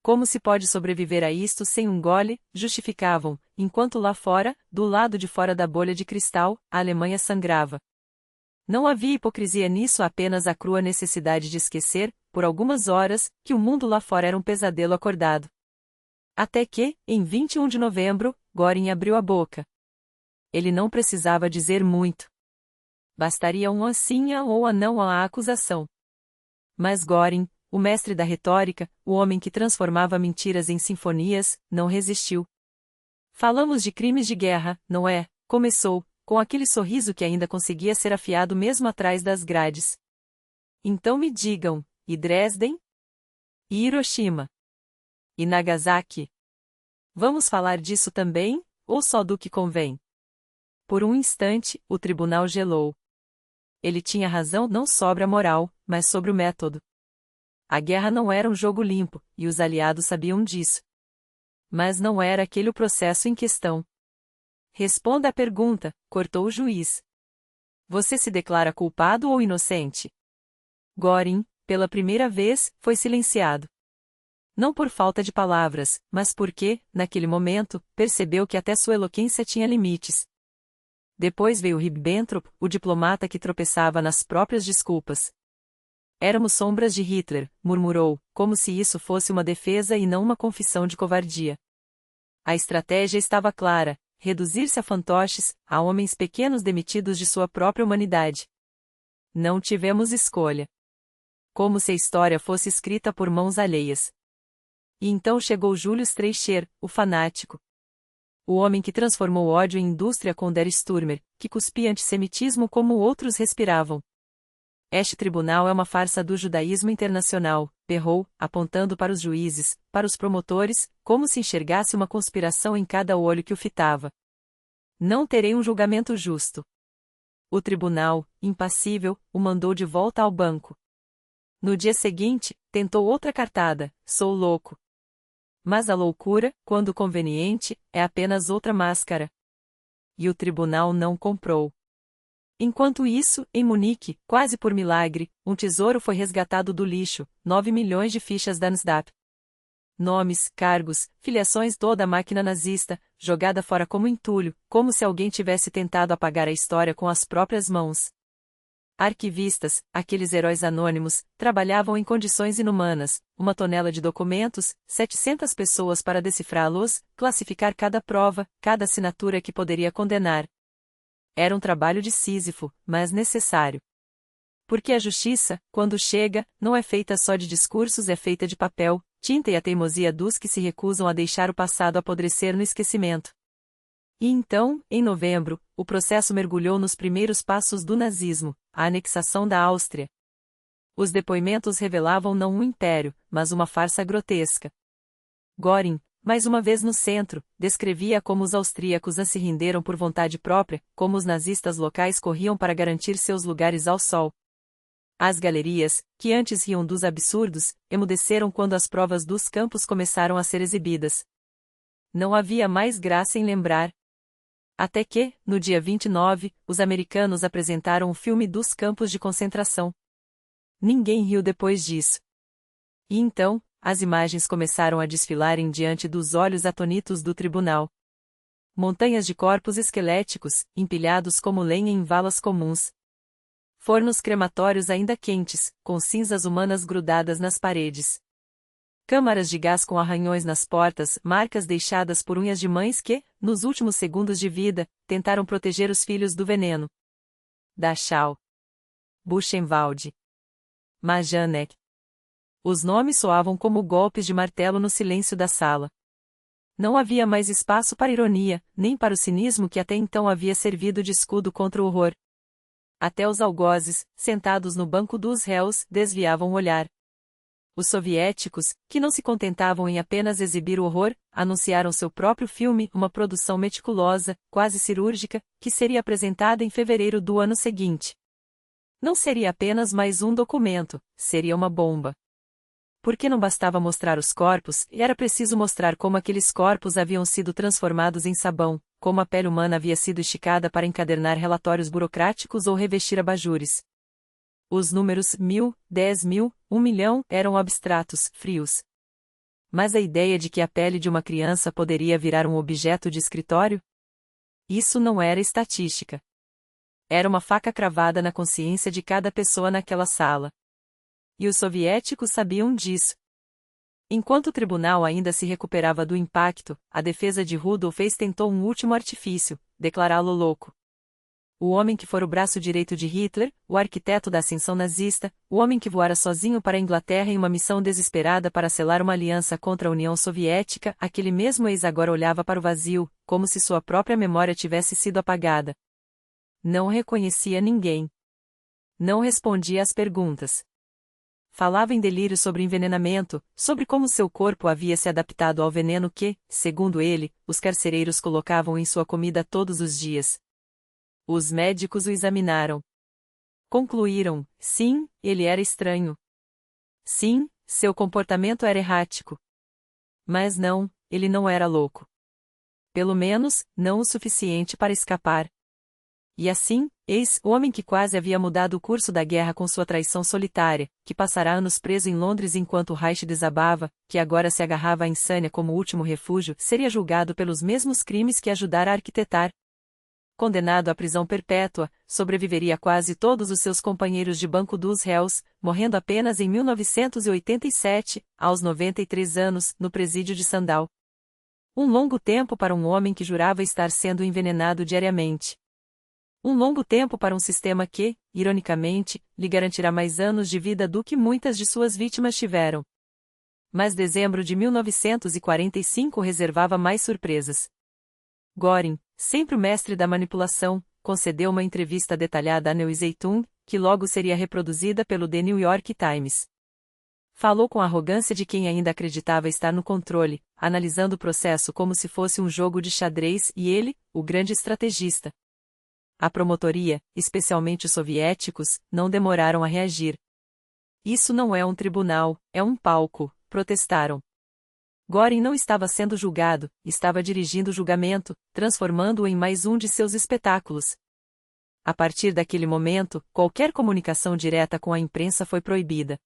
Como se pode sobreviver a isto sem um gole, justificavam, enquanto lá fora, do lado de fora da bolha de cristal, a Alemanha sangrava. Não havia hipocrisia nisso, apenas a crua necessidade de esquecer, por algumas horas, que o mundo lá fora era um pesadelo acordado. Até que, em 21 de novembro, Göring abriu a boca. Ele não precisava dizer muito. Bastaria um sim ou a não à acusação. Mas Göring, o mestre da retórica, o homem que transformava mentiras em sinfonias, não resistiu. Falamos de crimes de guerra, não é? Começou, com aquele sorriso que ainda conseguia ser afiado mesmo atrás das grades. Então me digam, e Dresden? E Hiroshima? E Nagasaki? Vamos falar disso também, ou só do que convém? Por um instante, o tribunal gelou. Ele tinha razão não sobre a moral, mas sobre o método. A guerra não era um jogo limpo, e os aliados sabiam disso. Mas não era aquele o processo em questão. Responda à pergunta, cortou o juiz. Você se declara culpado ou inocente? Göring, pela primeira vez, foi silenciado. Não por falta de palavras, mas porque, naquele momento, percebeu que até sua eloquência tinha limites. Depois veio Ribbentrop, o diplomata que tropeçava nas próprias desculpas. Éramos sombras de Hitler, murmurou, como se isso fosse uma defesa e não uma confissão de covardia. A estratégia estava clara: reduzir-se a fantoches, a homens pequenos demitidos de sua própria humanidade. Não tivemos escolha. Como se a história fosse escrita por mãos alheias. E então chegou Julius Streicher, o fanático. O homem que transformou o ódio em indústria com Der Stürmer, que cuspia antissemitismo como outros respiravam. Este tribunal é uma farsa do judaísmo internacional, berrou, apontando para os juízes, para os promotores, como se enxergasse uma conspiração em cada olho que o fitava. Não terei um julgamento justo. O tribunal, impassível, o mandou de volta ao banco. No dia seguinte, tentou outra cartada: sou louco. Mas a loucura, quando conveniente, é apenas outra máscara. E o tribunal não comprou. Enquanto isso, em Munique, quase por milagre, um tesouro foi resgatado do lixo: 9 milhões de fichas da NSDAP. Nomes, cargos, filiações, toda a máquina nazista, jogada fora como entulho, como se alguém tivesse tentado apagar a história com as próprias mãos. Arquivistas, aqueles heróis anônimos, trabalhavam em condições inumanas: 1 tonelada de documentos, 700 pessoas para decifrá-los, classificar cada prova, cada assinatura que poderia condenar. Era um trabalho de Sísifo, mas necessário. Porque a justiça, quando chega, não é feita só de discursos, é feita de papel, tinta e a teimosia dos que se recusam a deixar o passado apodrecer no esquecimento. E então, em novembro, o processo mergulhou nos primeiros passos do nazismo, a anexação da Áustria. Os depoimentos revelavam não um império, mas uma farsa grotesca. Göring, mais uma vez no centro, descrevia como os austríacos se renderam por vontade própria, como os nazistas locais corriam para garantir seus lugares ao sol. As galerias, que antes riam dos absurdos, emudeceram quando as provas dos campos começaram a ser exibidas. Não havia mais graça em lembrar. Até que, no dia 29, os americanos apresentaram o filme dos campos de concentração. Ninguém riu depois disso. E então, as imagens começaram a desfilarem diante dos olhos atônitos do tribunal. Montanhas de corpos esqueléticos, empilhados como lenha em valas comuns. Fornos crematórios ainda quentes, com cinzas humanas grudadas nas paredes. Câmaras de gás com arranhões nas portas, marcas deixadas por unhas de mães que, nos últimos segundos de vida, tentaram proteger os filhos do veneno. Dachau. Buchenwald. Majdanek. Os nomes soavam como golpes de martelo no silêncio da sala. Não havia mais espaço para ironia, nem para o cinismo que até então havia servido de escudo contra o horror. Até os algozes, sentados no banco dos réus, desviavam o olhar. Os soviéticos, que não se contentavam em apenas exibir o horror, anunciaram seu próprio filme, uma produção meticulosa, quase cirúrgica, que seria apresentada em fevereiro do ano seguinte. Não seria apenas mais um documento, seria uma bomba. Porque não bastava mostrar os corpos, era preciso mostrar como aqueles corpos haviam sido transformados em sabão, como a pele humana havia sido esticada para encadernar relatórios burocráticos ou revestir abajures. Os números 1000, 10.000, 1.000.000 eram abstratos, frios. Mas a ideia de que a pele de uma criança poderia virar um objeto de escritório? Isso não era estatística. Era uma faca cravada na consciência de cada pessoa naquela sala. E os soviéticos sabiam disso. Enquanto o tribunal ainda se recuperava do impacto, a defesa de Rudolf Hess tentou um último artifício, declará-lo louco. O homem que fora o braço direito de Hitler, o arquiteto da ascensão nazista, o homem que voara sozinho para a Inglaterra em uma missão desesperada para selar uma aliança contra a União Soviética, aquele mesmo ex agora olhava para o vazio, como se sua própria memória tivesse sido apagada. Não reconhecia ninguém. Não respondia às perguntas. Falava em delírio sobre envenenamento, sobre como seu corpo havia se adaptado ao veneno que, segundo ele, os carcereiros colocavam em sua comida todos os dias. Os médicos o examinaram. Concluíram, sim, ele era estranho. Sim, seu comportamento era errático. Mas não, ele não era louco. Pelo menos, não o suficiente para escapar. E assim, eis o homem que quase havia mudado o curso da guerra com sua traição solitária, que passará anos preso em Londres enquanto o Reich desabava, que agora se agarrava à insânia como último refúgio, seria julgado pelos mesmos crimes que ajudara a arquitetar. Condenado à prisão perpétua, sobreviveria a quase todos os seus companheiros de banco dos réus, morrendo apenas em 1987, aos 93 anos, no presídio de Sandow. Um longo tempo para um homem que jurava estar sendo envenenado diariamente. Um longo tempo para um sistema que, ironicamente, lhe garantirá mais anos de vida do que muitas de suas vítimas tiveram. Mas dezembro de 1945 reservava mais surpresas. Göring, sempre o mestre da manipulação, concedeu uma entrevista detalhada a Neue Zeitung, que logo seria reproduzida pelo The New York Times. Falou com a arrogância de quem ainda acreditava estar no controle, analisando o processo como se fosse um jogo de xadrez e ele, o grande estrategista. A promotoria, especialmente os soviéticos, não demoraram a reagir. Isso não é um tribunal, é um palco, protestaram. Göring não estava sendo julgado, estava dirigindo o julgamento, transformando-o em mais um de seus espetáculos. A partir daquele momento, qualquer comunicação direta com a imprensa foi proibida.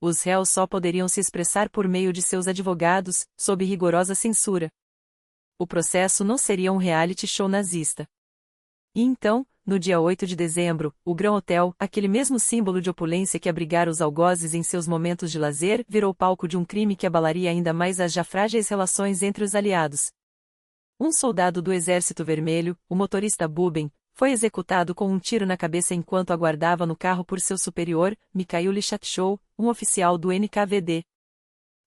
Os réus só poderiam se expressar por meio de seus advogados, sob rigorosa censura. O processo não seria um reality show nazista. E então, no dia 8 de dezembro, o Grand Hotel, aquele mesmo símbolo de opulência que abrigara os algozes em seus momentos de lazer, virou palco de um crime que abalaria ainda mais as já frágeis relações entre os aliados. Um soldado do Exército Vermelho, o motorista Buben, foi executado com um tiro na cabeça enquanto aguardava no carro por seu superior, Mikhail Lichatshow, um oficial do NKVD.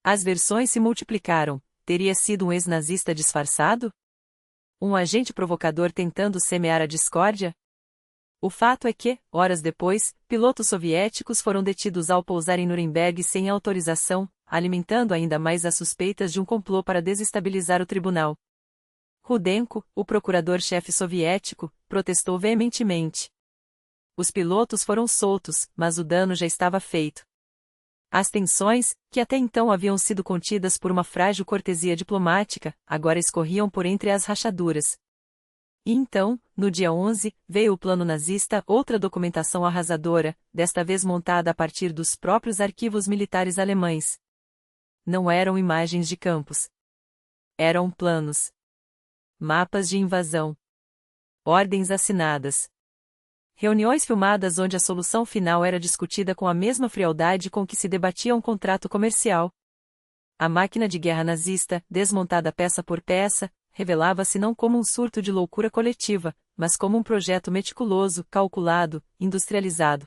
As versões se multiplicaram. Teria sido um ex-nazista disfarçado? Um agente provocador tentando semear a discórdia? O fato é que, horas depois, pilotos soviéticos foram detidos ao pousar em Nuremberg sem autorização, alimentando ainda mais as suspeitas de um complô para desestabilizar o tribunal. Rudenko, o procurador-chefe soviético, protestou veementemente. Os pilotos foram soltos, mas o dano já estava feito. As tensões, que até então haviam sido contidas por uma frágil cortesia diplomática, agora escorriam por entre as rachaduras. E então, no dia 11, veio o plano nazista, outra documentação arrasadora, desta vez montada a partir dos próprios arquivos militares alemães. Não eram imagens de campos. Eram planos. Mapas de invasão. Ordens assinadas. Reuniões filmadas onde a solução final era discutida com a mesma frialdade com que se debatia um contrato comercial. A máquina de guerra nazista, desmontada peça por peça, revelava-se não como um surto de loucura coletiva, mas como um projeto meticuloso, calculado, industrializado.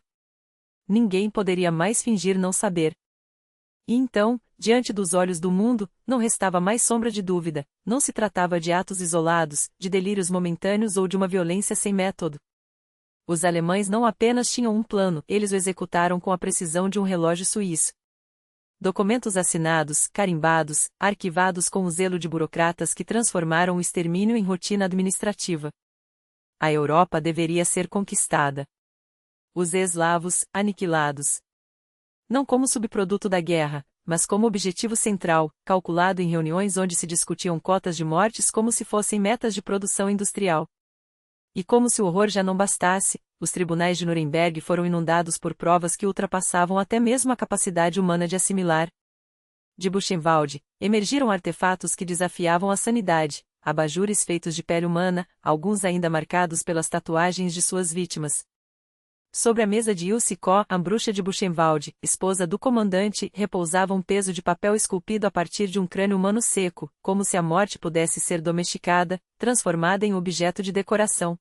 Ninguém poderia mais fingir não saber. E então, diante dos olhos do mundo, não restava mais sombra de dúvida, não se tratava de atos isolados, de delírios momentâneos ou de uma violência sem método. Os alemães não apenas tinham um plano, eles o executaram com a precisão de um relógio suíço. Documentos assinados, carimbados, arquivados com o zelo de burocratas que transformaram o extermínio em rotina administrativa. A Europa deveria ser conquistada. Os eslavos, aniquilados. Não como subproduto da guerra, mas como objetivo central, calculado em reuniões onde se discutiam cotas de mortes como se fossem metas de produção industrial. E como se o horror já não bastasse, os tribunais de Nuremberg foram inundados por provas que ultrapassavam até mesmo a capacidade humana de assimilar. De Buchenwald, emergiram artefatos que desafiavam a sanidade, abajures feitos de pele humana, alguns ainda marcados pelas tatuagens de suas vítimas. Sobre a mesa de Ilse Koch, a bruxa de Buchenwald, esposa do comandante, repousava um peso de papel esculpido a partir de um crânio humano seco, como se a morte pudesse ser domesticada, transformada em objeto de decoração.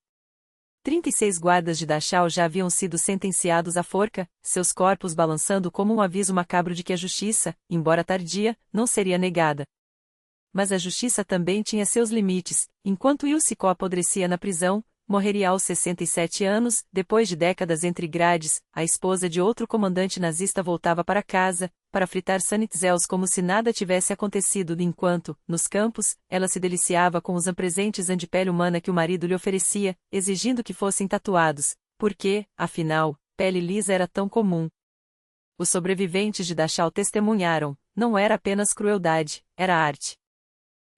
36 guardas de Dachau já haviam sido sentenciados à forca, seus corpos balançando como um aviso macabro de que a justiça, embora tardia, não seria negada. Mas a justiça também tinha seus limites. Enquanto Ilse Koch apodrecia na prisão, morreria aos 67 anos, depois de décadas entre grades, a esposa de outro comandante nazista voltava para casa, para fritar Sanitzels como se nada tivesse acontecido enquanto, nos campos, ela se deliciava com os presentes antipele humana que o marido lhe oferecia, exigindo que fossem tatuados, porque, afinal, pele lisa era tão comum. Os sobreviventes de Dachau testemunharam, não era apenas crueldade, era arte.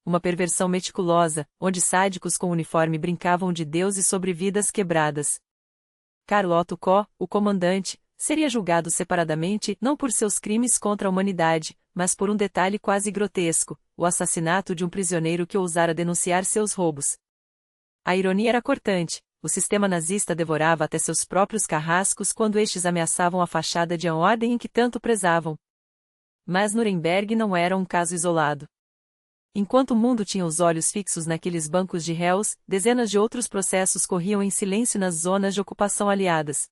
Uma perversão meticulosa, onde sádicos com uniforme brincavam de deuses sobre vidas quebradas. Karl Otto Koch, o comandante, seria julgado separadamente não por seus crimes contra a humanidade, mas por um detalhe quase grotesco, o assassinato de um prisioneiro que ousara denunciar seus roubos. A ironia era cortante, o sistema nazista devorava até seus próprios carrascos quando estes ameaçavam a fachada de uma ordem em que tanto prezavam. Mas Nuremberg não era um caso isolado. Enquanto o mundo tinha os olhos fixos naqueles bancos de réus, dezenas de outros processos corriam em silêncio nas zonas de ocupação aliadas.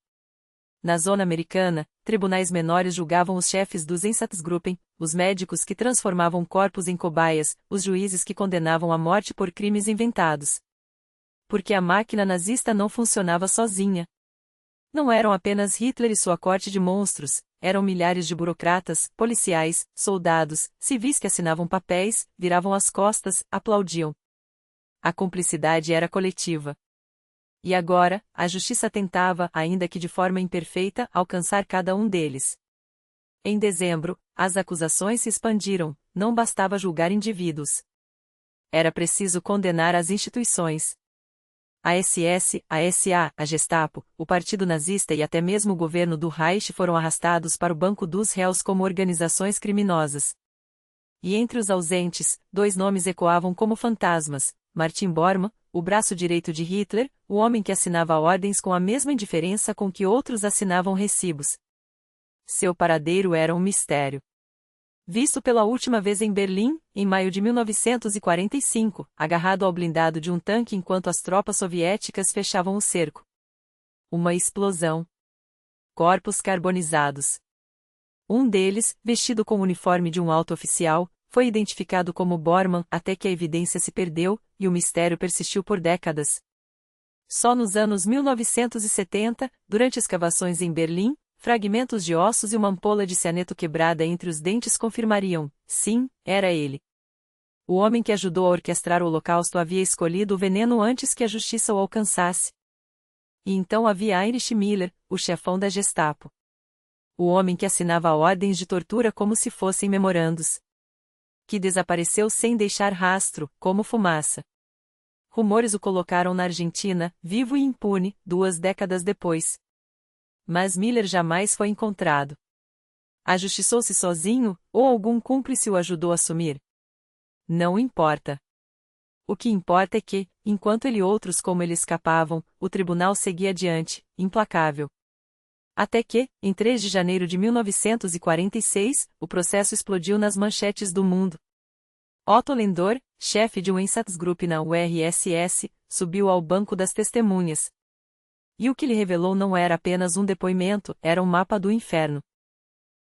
Na zona americana, tribunais menores julgavam os chefes dos Einsatzgruppen, os médicos que transformavam corpos em cobaias, os juízes que condenavam à morte por crimes inventados. Porque a máquina nazista não funcionava sozinha. Não eram apenas Hitler e sua corte de monstros, eram milhares de burocratas, policiais, soldados, civis que assinavam papéis, viravam as costas, aplaudiam. A cumplicidade era coletiva. E agora, a justiça tentava, ainda que de forma imperfeita, alcançar cada um deles. Em dezembro, as acusações se expandiram, não bastava julgar indivíduos. Era preciso condenar as instituições. A SS, a SA, a Gestapo, o Partido Nazista e até mesmo o governo do Reich foram arrastados para o banco dos réus como organizações criminosas. E entre os ausentes, dois nomes ecoavam como fantasmas: Martin Bormann, o braço direito de Hitler, o homem que assinava ordens com a mesma indiferença com que outros assinavam recibos. Seu paradeiro era um mistério. Visto pela última vez em Berlim, em maio de 1945, agarrado ao blindado de um tanque enquanto as tropas soviéticas fechavam o cerco. Uma explosão. Corpos carbonizados. Um deles, vestido com o uniforme de um alto oficial, foi identificado como Bormann até que a evidência se perdeu, e o mistério persistiu por décadas. Só nos anos 1970, durante escavações em Berlim, fragmentos de ossos e uma ampola de cianeto quebrada entre os dentes confirmariam, sim, era ele. O homem que ajudou a orquestrar o Holocausto havia escolhido o veneno antes que a justiça o alcançasse. E então havia Heinrich Miller, o chefão da Gestapo. O homem que assinava ordens de tortura como se fossem memorandos. Que desapareceu sem deixar rastro, como fumaça. Rumores o colocaram na Argentina, vivo e impune, 2 décadas depois. Mas Miller jamais foi encontrado. Ajustiçou-se sozinho, ou algum cúmplice o ajudou a sumir? Não importa. O que importa é que, enquanto ele e outros como ele escapavam, o tribunal seguia adiante, implacável. Até que, em 3 de janeiro de 1946, o processo explodiu nas manchetes do mundo. Otto Lendor, chefe de um Einsatzgruppe na URSS, subiu ao banco das testemunhas. E o que lhe revelou não era apenas um depoimento, era um mapa do inferno.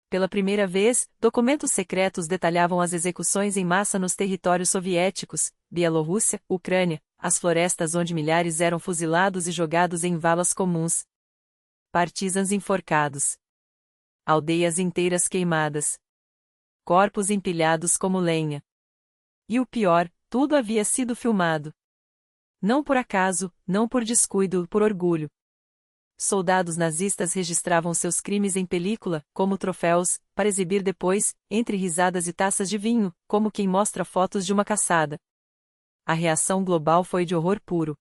Pela primeira vez, documentos secretos detalhavam as execuções em massa nos territórios soviéticos, Bielorrússia, Ucrânia, as florestas onde milhares eram fuzilados e jogados em valas comuns. Partisans enforcados. Aldeias inteiras queimadas. Corpos empilhados como lenha. E o pior, tudo havia sido filmado. Não por acaso, não por descuido, por orgulho. Soldados nazistas registravam seus crimes em película, como troféus, para exibir depois, entre risadas e taças de vinho, como quem mostra fotos de uma caçada. A reação global foi de horror puro.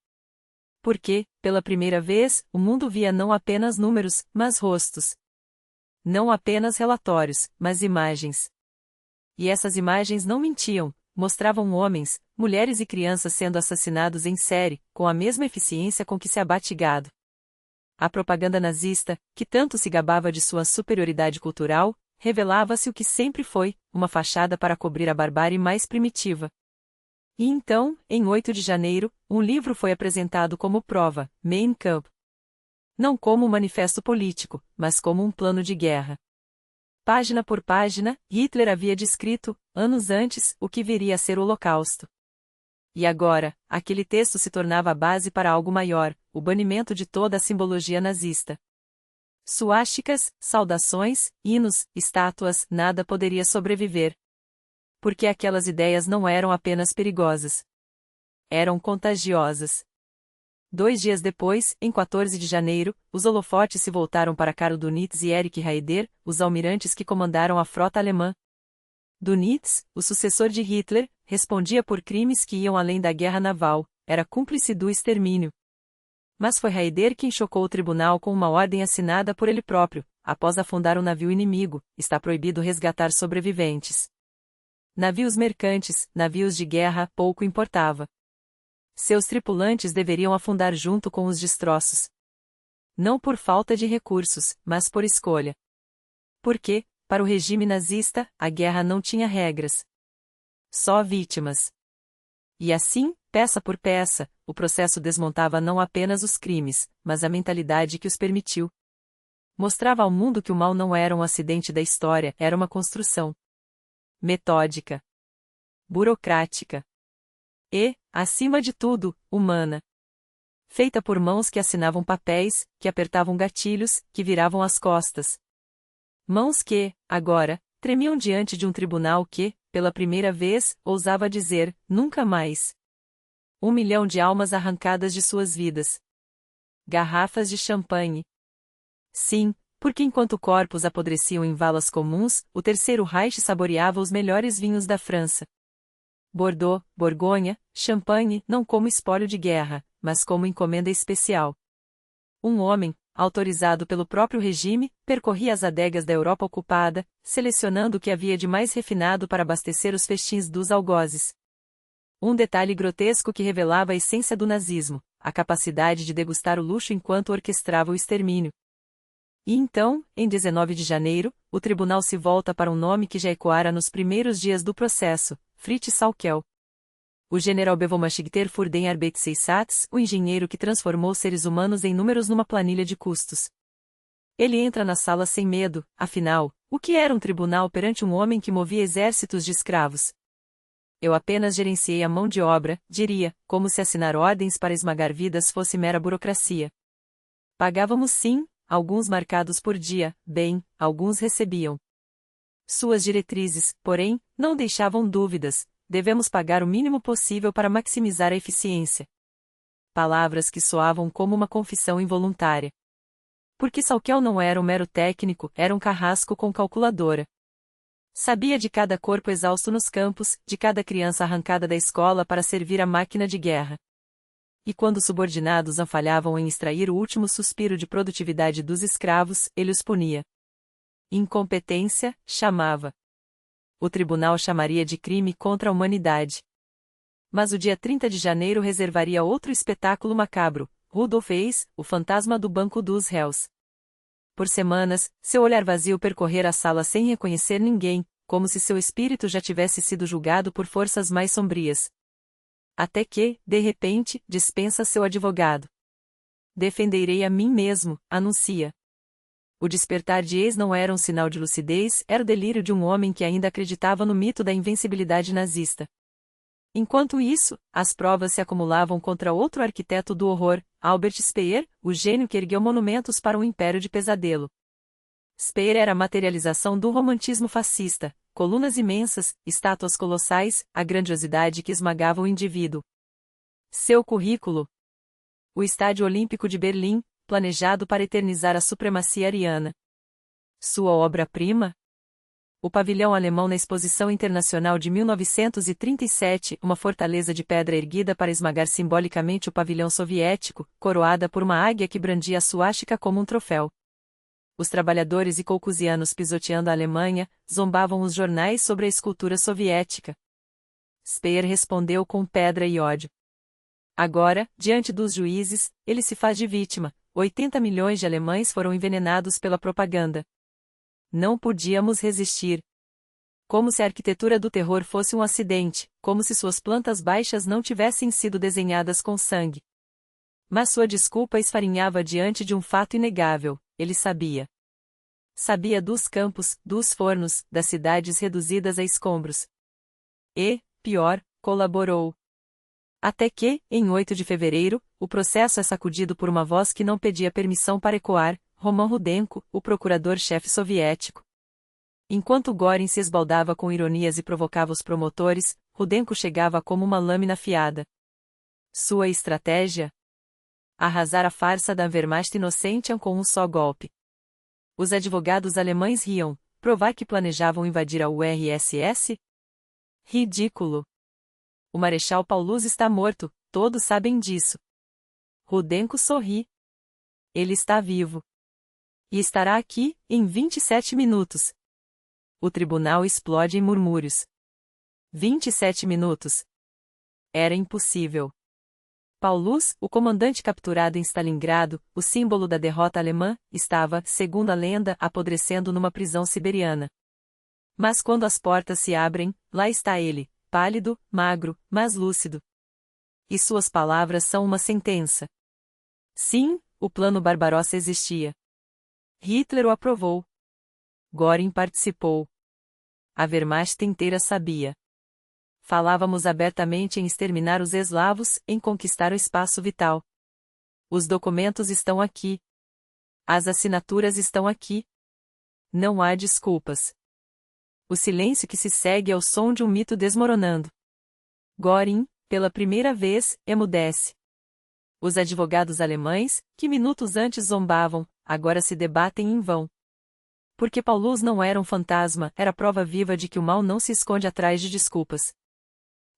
Porque, pela primeira vez, o mundo via não apenas números, mas rostos. Não apenas relatórios, mas imagens. E essas imagens não mentiam, mostravam homens, mulheres e crianças sendo assassinados em série, com a mesma eficiência com que se abate gado. A propaganda nazista, que tanto se gabava de sua superioridade cultural, revelava-se o que sempre foi, uma fachada para cobrir a barbárie mais primitiva. E então, em 8 de janeiro, um livro foi apresentado como prova, Mein Kampf. Não como um manifesto político, mas como um plano de guerra. Página por página, Hitler havia descrito, anos antes, o que viria a ser o Holocausto. E agora, aquele texto se tornava a base para algo maior, o banimento de toda a simbologia nazista. Suásticas, saudações, hinos, estátuas, nada poderia sobreviver. Porque aquelas ideias não eram apenas perigosas. Eram contagiosas. 2 dias depois, em 14 de janeiro, os holofotes se voltaram para Karl Dönitz e Erich Raeder, os almirantes que comandaram a frota alemã. Dönitz, o sucessor de Hitler, respondia por crimes que iam além da guerra naval, era cúmplice do extermínio. Mas foi Raeder quem chocou o tribunal com uma ordem assinada por ele próprio, após afundar um navio inimigo, está proibido resgatar sobreviventes. Navios mercantes, navios de guerra, pouco importava. Seus tripulantes deveriam afundar junto com os destroços. Não por falta de recursos, mas por escolha. Porque, para o regime nazista, a guerra não tinha regras. Só vítimas. E assim, peça por peça, o processo desmontava não apenas os crimes, mas a mentalidade que os permitiu. Mostrava ao mundo que o mal não era um acidente da história, era uma construção. Metódica. Burocrática. E, acima de tudo, humana. Feita por mãos que assinavam papéis, que apertavam gatilhos, que viravam as costas. Mãos que, agora, tremiam diante de um tribunal que, pela primeira vez, ousava dizer, nunca mais. 1 milhão de almas arrancadas de suas vidas. Garrafas de champanhe. Sim, porque enquanto corpos apodreciam em valas comuns, o Terceiro Reich saboreava os melhores vinhos da França. Bordeaux, Borgonha, champanhe, não como espólio de guerra, mas como encomenda especial. Um homem, autorizado pelo próprio regime, percorria as adegas da Europa ocupada, selecionando o que havia de mais refinado para abastecer os festins dos algozes. Um detalhe grotesco que revelava a essência do nazismo, a capacidade de degustar o luxo enquanto orquestrava o extermínio. E então, em 19 de janeiro, o tribunal se volta para um nome que já ecoara nos primeiros dias do processo, Fritz Sauckel. O general Bevomaschigter für den Arbeitseinsatz, o engenheiro que transformou seres humanos em números numa planilha de custos. Ele entra na sala sem medo, afinal, o que era um tribunal perante um homem que movia exércitos de escravos? Eu apenas gerenciei a mão de obra, diria, como se assinar ordens para esmagar vidas fosse mera burocracia. Pagávamos sim, alguns marcados por dia, bem, alguns recebiam. Suas diretrizes, porém, não deixavam dúvidas. Devemos pagar o mínimo possível para maximizar a eficiência. palavras que soavam como uma confissão involuntária. Porque Salquel não era um mero técnico, era um carrasco com calculadora. Sabia de cada corpo exausto nos campos, de cada criança arrancada da escola para servir a máquina de guerra. E quando os subordinados falhavam em extrair o último suspiro de produtividade dos escravos, ele os punia. Incompetência, chamava. O tribunal chamaria de crime contra a humanidade. Mas o dia 30 de janeiro reservaria outro espetáculo macabro: Rudolf Hess, o fantasma do banco dos réus. Por semanas, seu olhar vazio percorrera a sala sem reconhecer ninguém, como se seu espírito já tivesse sido julgado por forças mais sombrias. Até que, de repente, dispensa seu advogado. Defenderei a mim mesmo, anuncia. O despertar de Hess não era um sinal de lucidez, era o delírio de um homem que ainda acreditava no mito da invencibilidade nazista. Enquanto isso, as provas se acumulavam contra outro arquiteto do horror, Albert Speer, o gênio que ergueu monumentos para um império de pesadelo. Speer era a materialização do romantismo fascista, colunas imensas, estátuas colossais, a grandiosidade que esmagava o indivíduo. Seu currículo: o Estádio Olímpico de Berlim, planejado para eternizar a supremacia ariana. Sua obra-prima: o pavilhão alemão na Exposição Internacional de 1937, uma fortaleza de pedra erguida para esmagar simbolicamente o pavilhão soviético, coroada por uma águia que brandia a suástica como um troféu. Os trabalhadores e caucasianos pisoteando a Alemanha, zombavam os jornais sobre a escultura soviética. Speer respondeu com pedra e ódio. Agora, diante dos juízes, ele se faz de vítima. 80 milhões de alemães foram envenenados pela propaganda. Não podíamos resistir. Como se a arquitetura do terror fosse um acidente, como se suas plantas baixas não tivessem sido desenhadas com sangue. Mas sua desculpa esfarinhava diante de um fato inegável: ele sabia. Sabia dos campos, dos fornos, das cidades reduzidas a escombros. E, pior, colaborou. Até que, em 8 de fevereiro, o processo é sacudido por uma voz que não pedia permissão para ecoar: Roman Rudenko, o procurador-chefe soviético. Enquanto Göring se esbaldava com ironias e provocava os promotores, Rudenko chegava como uma lâmina afiada. Sua estratégia? Arrasar a farsa da Wehrmacht inocente com um só golpe. Os advogados alemães riam: provar que planejavam invadir a URSS? Ridículo! O Marechal Paulus está morto, todos sabem disso. Rudenko sorri. Ele está vivo. E estará aqui, em 27 minutos. O tribunal explode em murmúrios. 27 minutos. Era impossível. Paulus, o comandante capturado em Stalingrado, o símbolo da derrota alemã, estava, segundo a lenda, apodrecendo numa prisão siberiana. Mas quando as portas se abrem, lá está ele, pálido, magro, mas lúcido. E suas palavras são uma sentença. Sim, o plano Barbarossa existia. Hitler o aprovou. Göring participou. A Wehrmacht inteira sabia. Falávamos abertamente em exterminar os eslavos, em conquistar o espaço vital. Os documentos estão aqui. As assinaturas estão aqui. Não há desculpas. O silêncio que se segue é o som de um mito desmoronando. Göring, pela primeira vez, emudece. Os advogados alemães, que minutos antes zombavam, agora se debatem em vão. Porque Paulus não era um fantasma, era prova viva de que o mal não se esconde atrás de desculpas.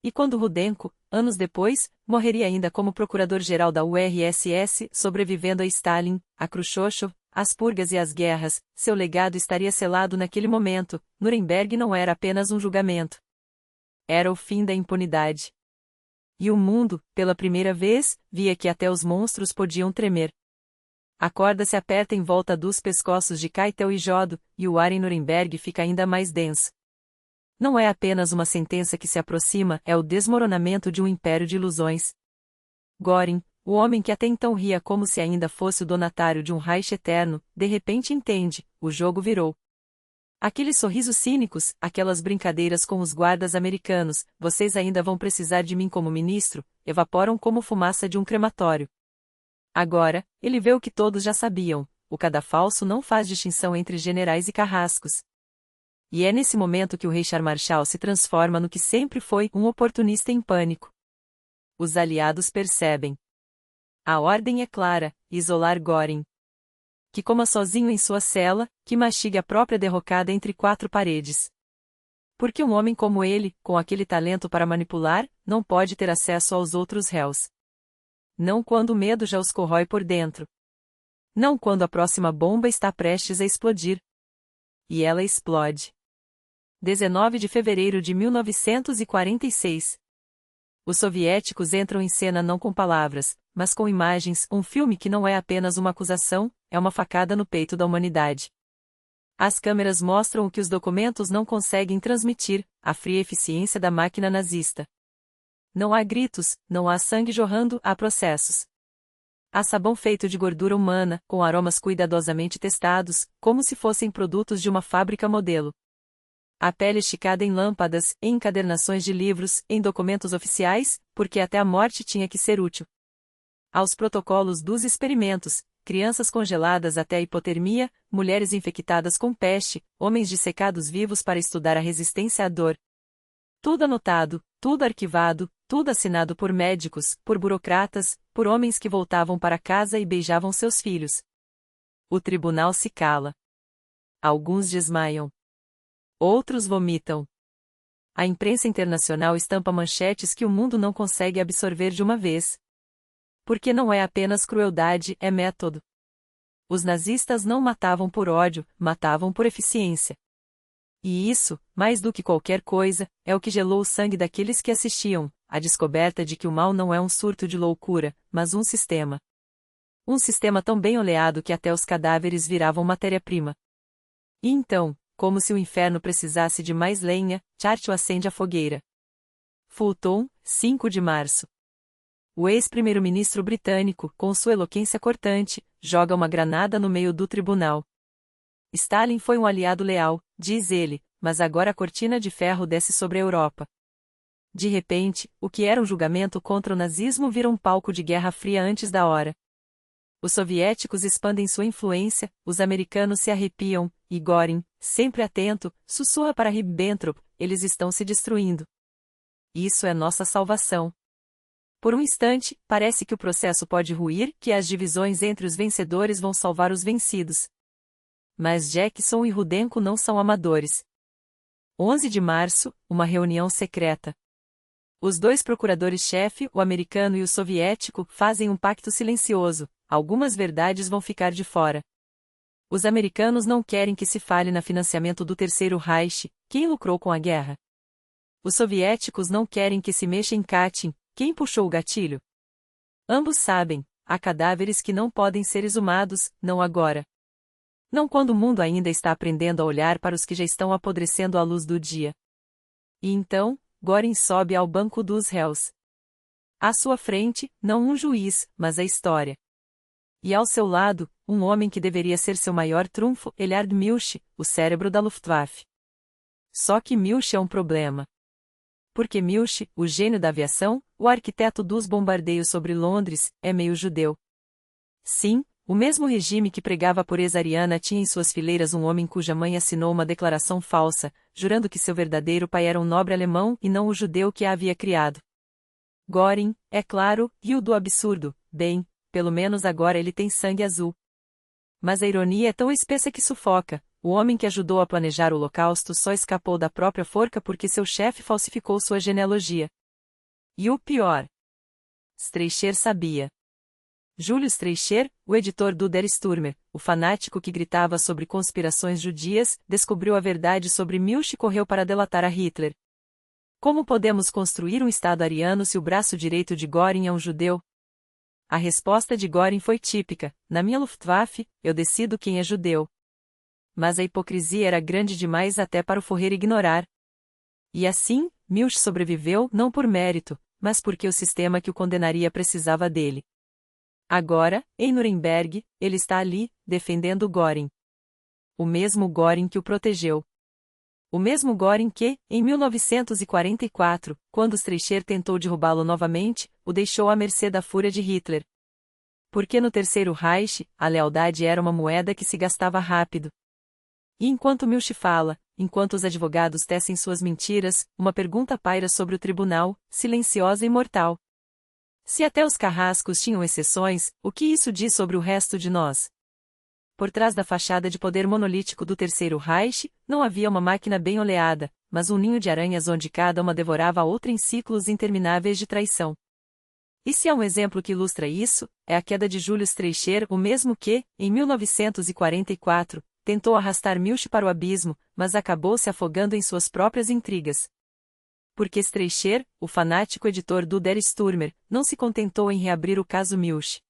E quando Rudenko, anos depois, morreria ainda como procurador-geral da URSS, sobrevivendo a Stalin, a Khrushchev, as purgas e as guerras, seu legado estaria selado naquele momento. Nuremberg não era apenas um julgamento. Era o fim da impunidade. E o mundo, pela primeira vez, via que até os monstros podiam tremer. A corda se aperta em volta dos pescoços de Keitel e Jodo, e o ar em Nuremberg fica ainda mais denso. Não é apenas uma sentença que se aproxima, é o desmoronamento de um império de ilusões. Göring, o homem que até então ria como se ainda fosse o donatário de um Reich eterno, de repente entende: o jogo virou. Aqueles sorrisos cínicos, aquelas brincadeiras com os guardas americanos: vocês ainda vão precisar de mim como ministro, evaporam como fumaça de um crematório. Agora, ele vê o que todos já sabiam: o cadafalso não faz distinção entre generais e carrascos. E é nesse momento que o Reichsmarschall se transforma no que sempre foi: um oportunista em pânico. Os aliados percebem. A ordem é clara: isolar Göring. Que coma sozinho em sua cela, que mastigue a própria derrocada entre quatro paredes. Porque um homem como ele, com aquele talento para manipular, não pode ter acesso aos outros réus. Não quando o medo já os corrói por dentro. Não quando a próxima bomba está prestes a explodir. E ela explode. 19 de fevereiro de 1946. Os soviéticos entram em cena não com palavras, mas com imagens, um filme que não é apenas uma acusação, é uma facada no peito da humanidade. As câmeras mostram o que os documentos não conseguem transmitir, a fria eficiência da máquina nazista. Não há gritos, não há sangue jorrando, há processos. Há sabão feito de gordura humana, com aromas cuidadosamente testados, como se fossem produtos de uma fábrica modelo. A pele esticada em lâmpadas, em encadernações de livros, em documentos oficiais, porque até a morte tinha que ser útil. Aos protocolos dos experimentos, crianças congeladas até a hipotermia, mulheres infectadas com peste, homens dissecados vivos para estudar a resistência à dor. Tudo anotado, tudo arquivado, tudo assinado por médicos, por burocratas, por homens que voltavam para casa e beijavam seus filhos. O tribunal se cala. Alguns desmaiam. Outros vomitam. A imprensa internacional estampa manchetes que o mundo não consegue absorver de uma vez. Porque não é apenas crueldade, é método. Os nazistas não matavam por ódio, matavam por eficiência. E isso, mais do que qualquer coisa, é o que gelou o sangue daqueles que assistiam, a descoberta de que o mal não é um surto de loucura, mas um sistema. Um sistema tão bem oleado que até os cadáveres viravam matéria-prima. E então, como se o inferno precisasse de mais lenha, Churchill acende a fogueira. Fulton, 5 de março. O ex-primeiro-ministro britânico, com sua eloquência cortante, joga uma granada no meio do tribunal. Stalin foi um aliado leal, diz ele, mas agora a cortina de ferro desce sobre a Europa. De repente, o que era um julgamento contra o nazismo vira um palco de guerra fria antes da hora. Os soviéticos expandem sua influência, os americanos se arrepiam, e Göring, sempre atento, sussurra para Ribbentrop: eles estão se destruindo. Isso é nossa salvação. Por um instante, parece que o processo pode ruir, que as divisões entre os vencedores vão salvar os vencidos. Mas Jackson e Rudenko não são amadores. 11 de março, uma reunião secreta. Os dois procuradores-chefe, o americano e o soviético, fazem um pacto silencioso. Algumas verdades vão ficar de fora. Os americanos não querem que se fale no financiamento do Terceiro Reich, quem lucrou com a guerra. Os soviéticos não querem que se mexa em Katyn, quem puxou o gatilho. Ambos sabem, há cadáveres que não podem ser exumados, não agora. Não quando o mundo ainda está aprendendo a olhar para os que já estão apodrecendo à luz do dia. E então, Göring sobe ao banco dos réus. À sua frente, não um juiz, mas a história. E ao seu lado, um homem que deveria ser seu maior trunfo, Ellard Milch, o cérebro da Luftwaffe. Só que Milch é um problema. Porque Milch, o gênio da aviação, o arquiteto dos bombardeios sobre Londres, é meio judeu. Sim, o mesmo regime que pregava a pureza ariana tinha em suas fileiras um homem cuja mãe assinou uma declaração falsa, jurando que seu verdadeiro pai era um nobre alemão e não o judeu que a havia criado. Göring, é claro, riu do absurdo: bem, pelo menos agora ele tem sangue azul. Mas a ironia é tão espessa que sufoca. O homem que ajudou a planejar o Holocausto só escapou da própria forca porque seu chefe falsificou sua genealogia. E o pior. Streicher sabia. Júlio Streicher, o editor do Der Stürmer, o fanático que gritava sobre conspirações judias, descobriu a verdade sobre Milch e correu para delatar a Hitler. Como podemos construir um Estado ariano se o braço direito de Göring é um judeu? A resposta de Göring foi típica: na minha Luftwaffe, eu decido quem é judeu. Mas a hipocrisia era grande demais até para o Führer ignorar. E assim, Milch sobreviveu não por mérito, mas porque o sistema que o condenaria precisava dele. Agora, em Nuremberg, ele está ali, defendendo Göring. O mesmo Göring que o protegeu. O mesmo Göring que, em 1944, quando Streicher tentou derrubá-lo novamente, o deixou à mercê da fúria de Hitler. Porque no Terceiro Reich, a lealdade era uma moeda que se gastava rápido. E enquanto Milch fala, enquanto os advogados tecem suas mentiras, uma pergunta paira sobre o tribunal, silenciosa e mortal. Se até os carrascos tinham exceções, o que isso diz sobre o resto de nós? Por trás da fachada de poder monolítico do Terceiro Reich, não havia uma máquina bem oleada, mas um ninho de aranhas onde cada uma devorava a outra em ciclos intermináveis de traição. E se há um exemplo que ilustra isso, é a queda de Julius Streicher, o mesmo que, em 1944, tentou arrastar Milch para o abismo, mas acabou se afogando em suas próprias intrigas. Porque Streicher, o fanático editor do Der Stürmer, não se contentou em reabrir o caso Milch.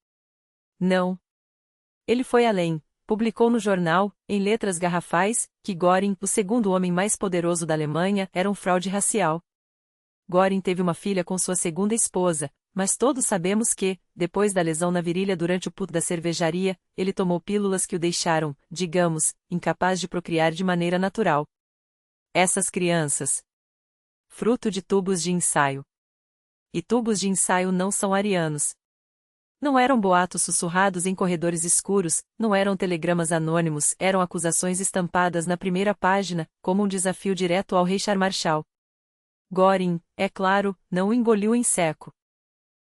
Não. Ele foi além. Publicou no jornal, em letras garrafais, que Göring, o segundo homem mais poderoso da Alemanha, era um fraude racial. Göring teve uma filha com sua segunda esposa, mas todos sabemos que, depois da lesão na virilha durante o puto da cervejaria, ele tomou pílulas que o deixaram, digamos, incapaz de procriar de maneira natural. Essas crianças. Fruto de tubos de ensaio. E tubos de ensaio não são arianos. Não eram boatos sussurrados em corredores escuros, não eram telegramas anônimos, eram acusações estampadas na primeira página, como um desafio direto ao Reichsmarschall Marshall. Göring, é claro, não o engoliu em seco.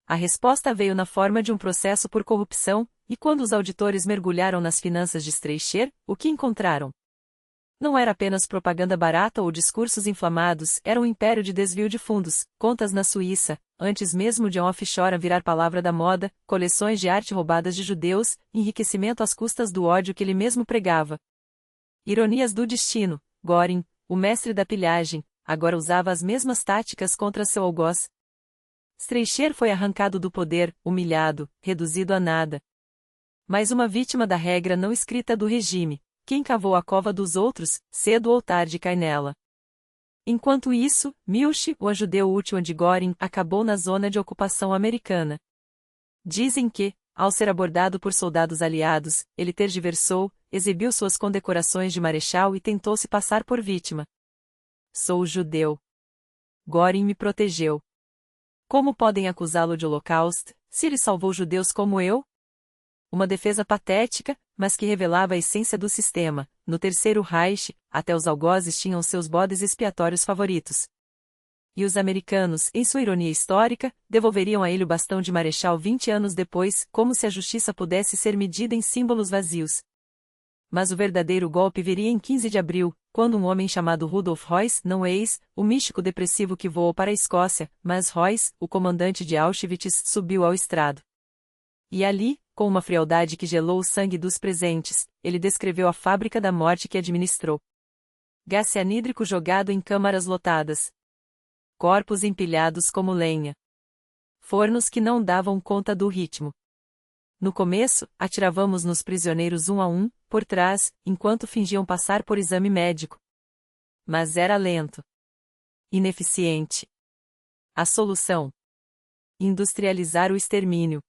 A resposta veio na forma de um processo por corrupção, e quando os auditores mergulharam nas finanças de Streicher, o que encontraram? Não era apenas propaganda barata ou discursos inflamados, era um império de desvio de fundos, contas na Suíça, antes mesmo de um offshore virar palavra da moda, coleções de arte roubadas de judeus, enriquecimento às custas do ódio que ele mesmo pregava. Ironias do destino, Göring, o mestre da pilhagem, agora usava as mesmas táticas contra seu algoz. Streicher foi arrancado do poder, humilhado, reduzido a nada. Mais uma vítima da regra não escrita do regime. Quem cavou a cova dos outros, cedo ou tarde cai nela. Enquanto isso, Milch, o judeu útil de Göring, acabou na zona de ocupação americana. Dizem que, ao ser abordado por soldados aliados, ele tergiversou, exibiu suas condecorações de marechal e tentou se passar por vítima. Sou judeu. Göring me protegeu. Como podem acusá-lo de Holocausto, se ele salvou judeus como eu? Uma defesa patética, mas que revelava a essência do sistema. No Terceiro Reich, até os algozes tinham seus bodes expiatórios favoritos. E os americanos, em sua ironia histórica, devolveriam a ele o bastão de marechal 20 anos depois, como se a justiça pudesse ser medida em símbolos vazios. Mas o verdadeiro golpe viria em 15 de abril, quando um homem chamado Rudolf Heuss, não ex, o místico depressivo que voou para a Escócia, mas Heuss, o comandante de Auschwitz, subiu ao estrado. E ali, com uma frialdade que gelou o sangue dos presentes, ele descreveu a fábrica da morte que administrou. Gás cianídrico jogado em câmaras lotadas. Corpos empilhados como lenha. Fornos que não davam conta do ritmo. No começo, atirávamos nos prisioneiros um a um, por trás, enquanto fingiam passar por exame médico. Mas era lento. Ineficiente. A solução: industrializar o extermínio.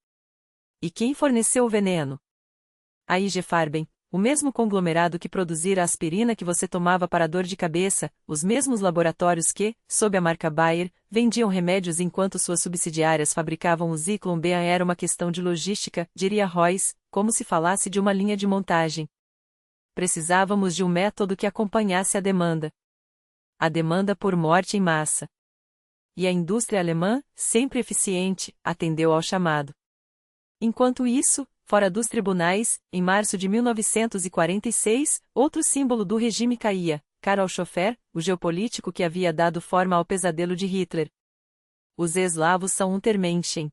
E quem forneceu o veneno? A IG Farben, o mesmo conglomerado que produzira a aspirina que você tomava para dor de cabeça, os mesmos laboratórios que, sob a marca Bayer, vendiam remédios enquanto suas subsidiárias fabricavam o Zyklon B. Era uma questão de logística, diria Heuss, como se falasse de uma linha de montagem. Precisávamos de um método que acompanhasse a demanda. A demanda por morte em massa. E a indústria alemã, sempre eficiente, atendeu ao chamado. Enquanto isso, fora dos tribunais, em março de 1946, outro símbolo do regime caía, Karl Schoeffer, o geopolítico que havia dado forma ao pesadelo de Hitler. Os eslavos são Untermenschen.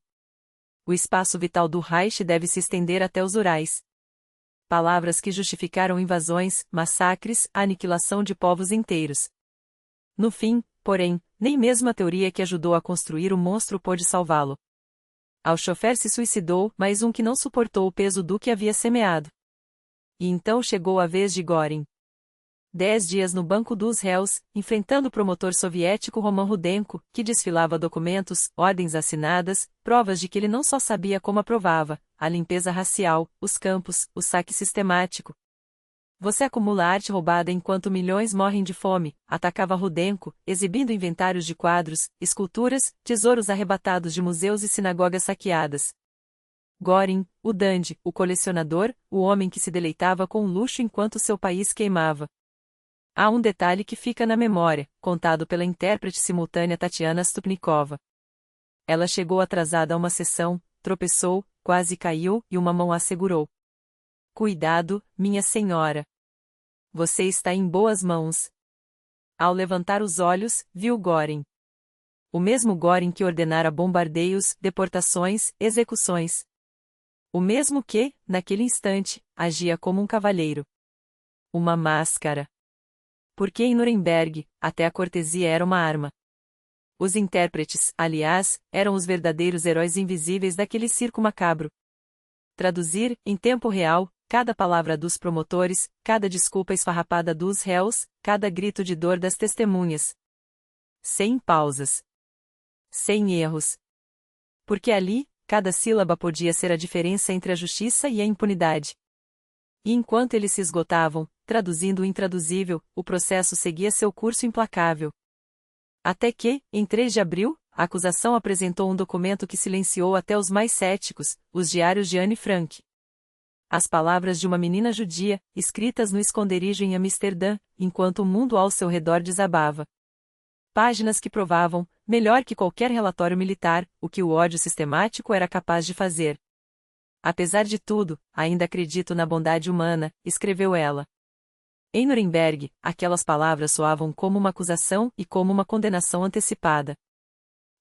O espaço vital do Reich deve se estender até os Urais. Palavras que justificaram invasões, massacres, a aniquilação de povos inteiros. No fim, porém, nem mesmo a teoria que ajudou a construir o monstro pôde salvá-lo. Ao Schoeffer se suicidou, mais um que não suportou o peso do que havia semeado. E então chegou a vez de Göring. 10 dias no banco dos réus, enfrentando o promotor soviético Roman Rudenko, que desfilava documentos, ordens assinadas, provas de que ele não só sabia como aprovava, a limpeza racial, os campos, o saque sistemático. Você acumula arte roubada enquanto milhões morrem de fome, atacava Rudenko, exibindo inventários de quadros, esculturas, tesouros arrebatados de museus e sinagogas saqueadas. Göring, o dandy, o colecionador, o homem que se deleitava com o luxo enquanto seu país queimava. Há um detalhe que fica na memória, contado pela intérprete simultânea Tatiana Stupnikova. Ela chegou atrasada a uma sessão, tropeçou, quase caiu e uma mão a segurou. Cuidado, minha senhora. Você está em boas mãos. Ao levantar os olhos, viu Göring. O mesmo Göring que ordenara bombardeios, deportações, execuções. O mesmo que, naquele instante, agia como um cavalheiro. Uma máscara. Porque em Nuremberg, até a cortesia era uma arma. Os intérpretes, aliás, eram os verdadeiros heróis invisíveis daquele circo macabro. Traduzir, em tempo real, cada palavra dos promotores, cada desculpa esfarrapada dos réus, cada grito de dor das testemunhas. Sem pausas. Sem erros. Porque ali, cada sílaba podia ser a diferença entre a justiça e a impunidade. E enquanto eles se esgotavam, traduzindo o intraduzível, o processo seguia seu curso implacável. Até que, em 3 de abril, a acusação apresentou um documento que silenciou até os mais céticos, os diários de Anne Frank. As palavras de uma menina judia, escritas no esconderijo em Amsterdã, enquanto o mundo ao seu redor desabava. Páginas que provavam, melhor que qualquer relatório militar, o que o ódio sistemático era capaz de fazer. Apesar de tudo, ainda acredito na bondade humana, escreveu ela. Em Nuremberg, aquelas palavras soavam como uma acusação e como uma condenação antecipada.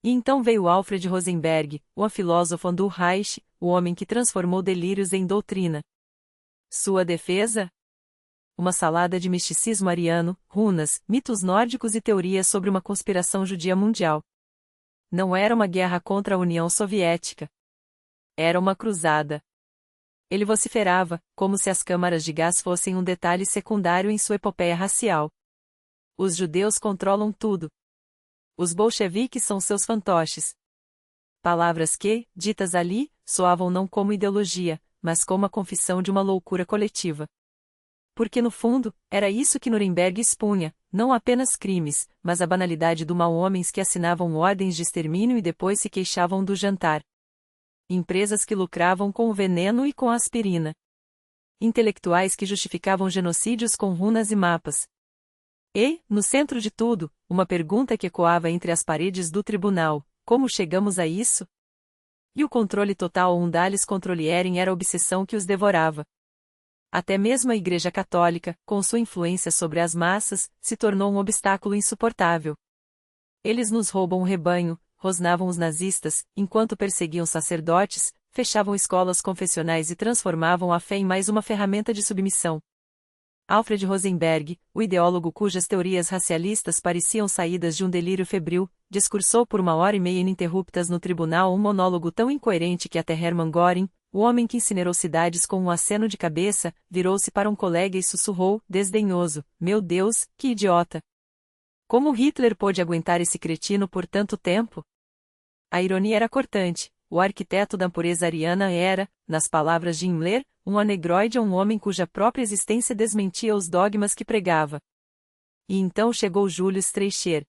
E então veio Alfred Rosenberg, o filósofo do Reich, o homem que transformou delírios em doutrina. Sua defesa? Uma salada de misticismo ariano, runas, mitos nórdicos e teorias sobre uma conspiração judia mundial. Não era uma guerra contra a União Soviética. Era uma cruzada. Ele vociferava, como se as câmaras de gás fossem um detalhe secundário em sua epopeia racial. Os judeus controlam tudo. Os bolcheviques são seus fantoches. Palavras que, ditas ali, soavam não como ideologia, mas como a confissão de uma loucura coletiva. Porque no fundo, era isso que Nuremberg expunha, não apenas crimes, mas a banalidade do mal homens que assinavam ordens de extermínio e depois se queixavam do jantar. Empresas que lucravam com o veneno e com a aspirina. Intelectuais que justificavam genocídios com runas e mapas. E, no centro de tudo, uma pergunta que ecoava entre as paredes do tribunal: como chegamos a isso? E o controle total undales controlierem era a obsessão que os devorava. Até mesmo a Igreja Católica, com sua influência sobre as massas, se tornou um obstáculo insuportável. Eles nos roubam o rebanho, rosnavam os nazistas, enquanto perseguiam sacerdotes, fechavam escolas confessionais e transformavam a fé em mais uma ferramenta de submissão. Alfred Rosenberg, o ideólogo cujas teorias racialistas pareciam saídas de um delírio febril, discursou por 1h30 ininterruptas no tribunal um monólogo tão incoerente que até Hermann Göring, o homem que incinerou cidades com um aceno de cabeça, virou-se para um colega e sussurrou, desdenhoso: meu Deus, que idiota! Como Hitler pôde aguentar esse cretino por tanto tempo? A ironia era cortante. O arquiteto da pureza ariana era, nas palavras de Himmler, um anegroide, um homem cuja própria existência desmentia os dogmas que pregava. E então chegou Julius Streicher.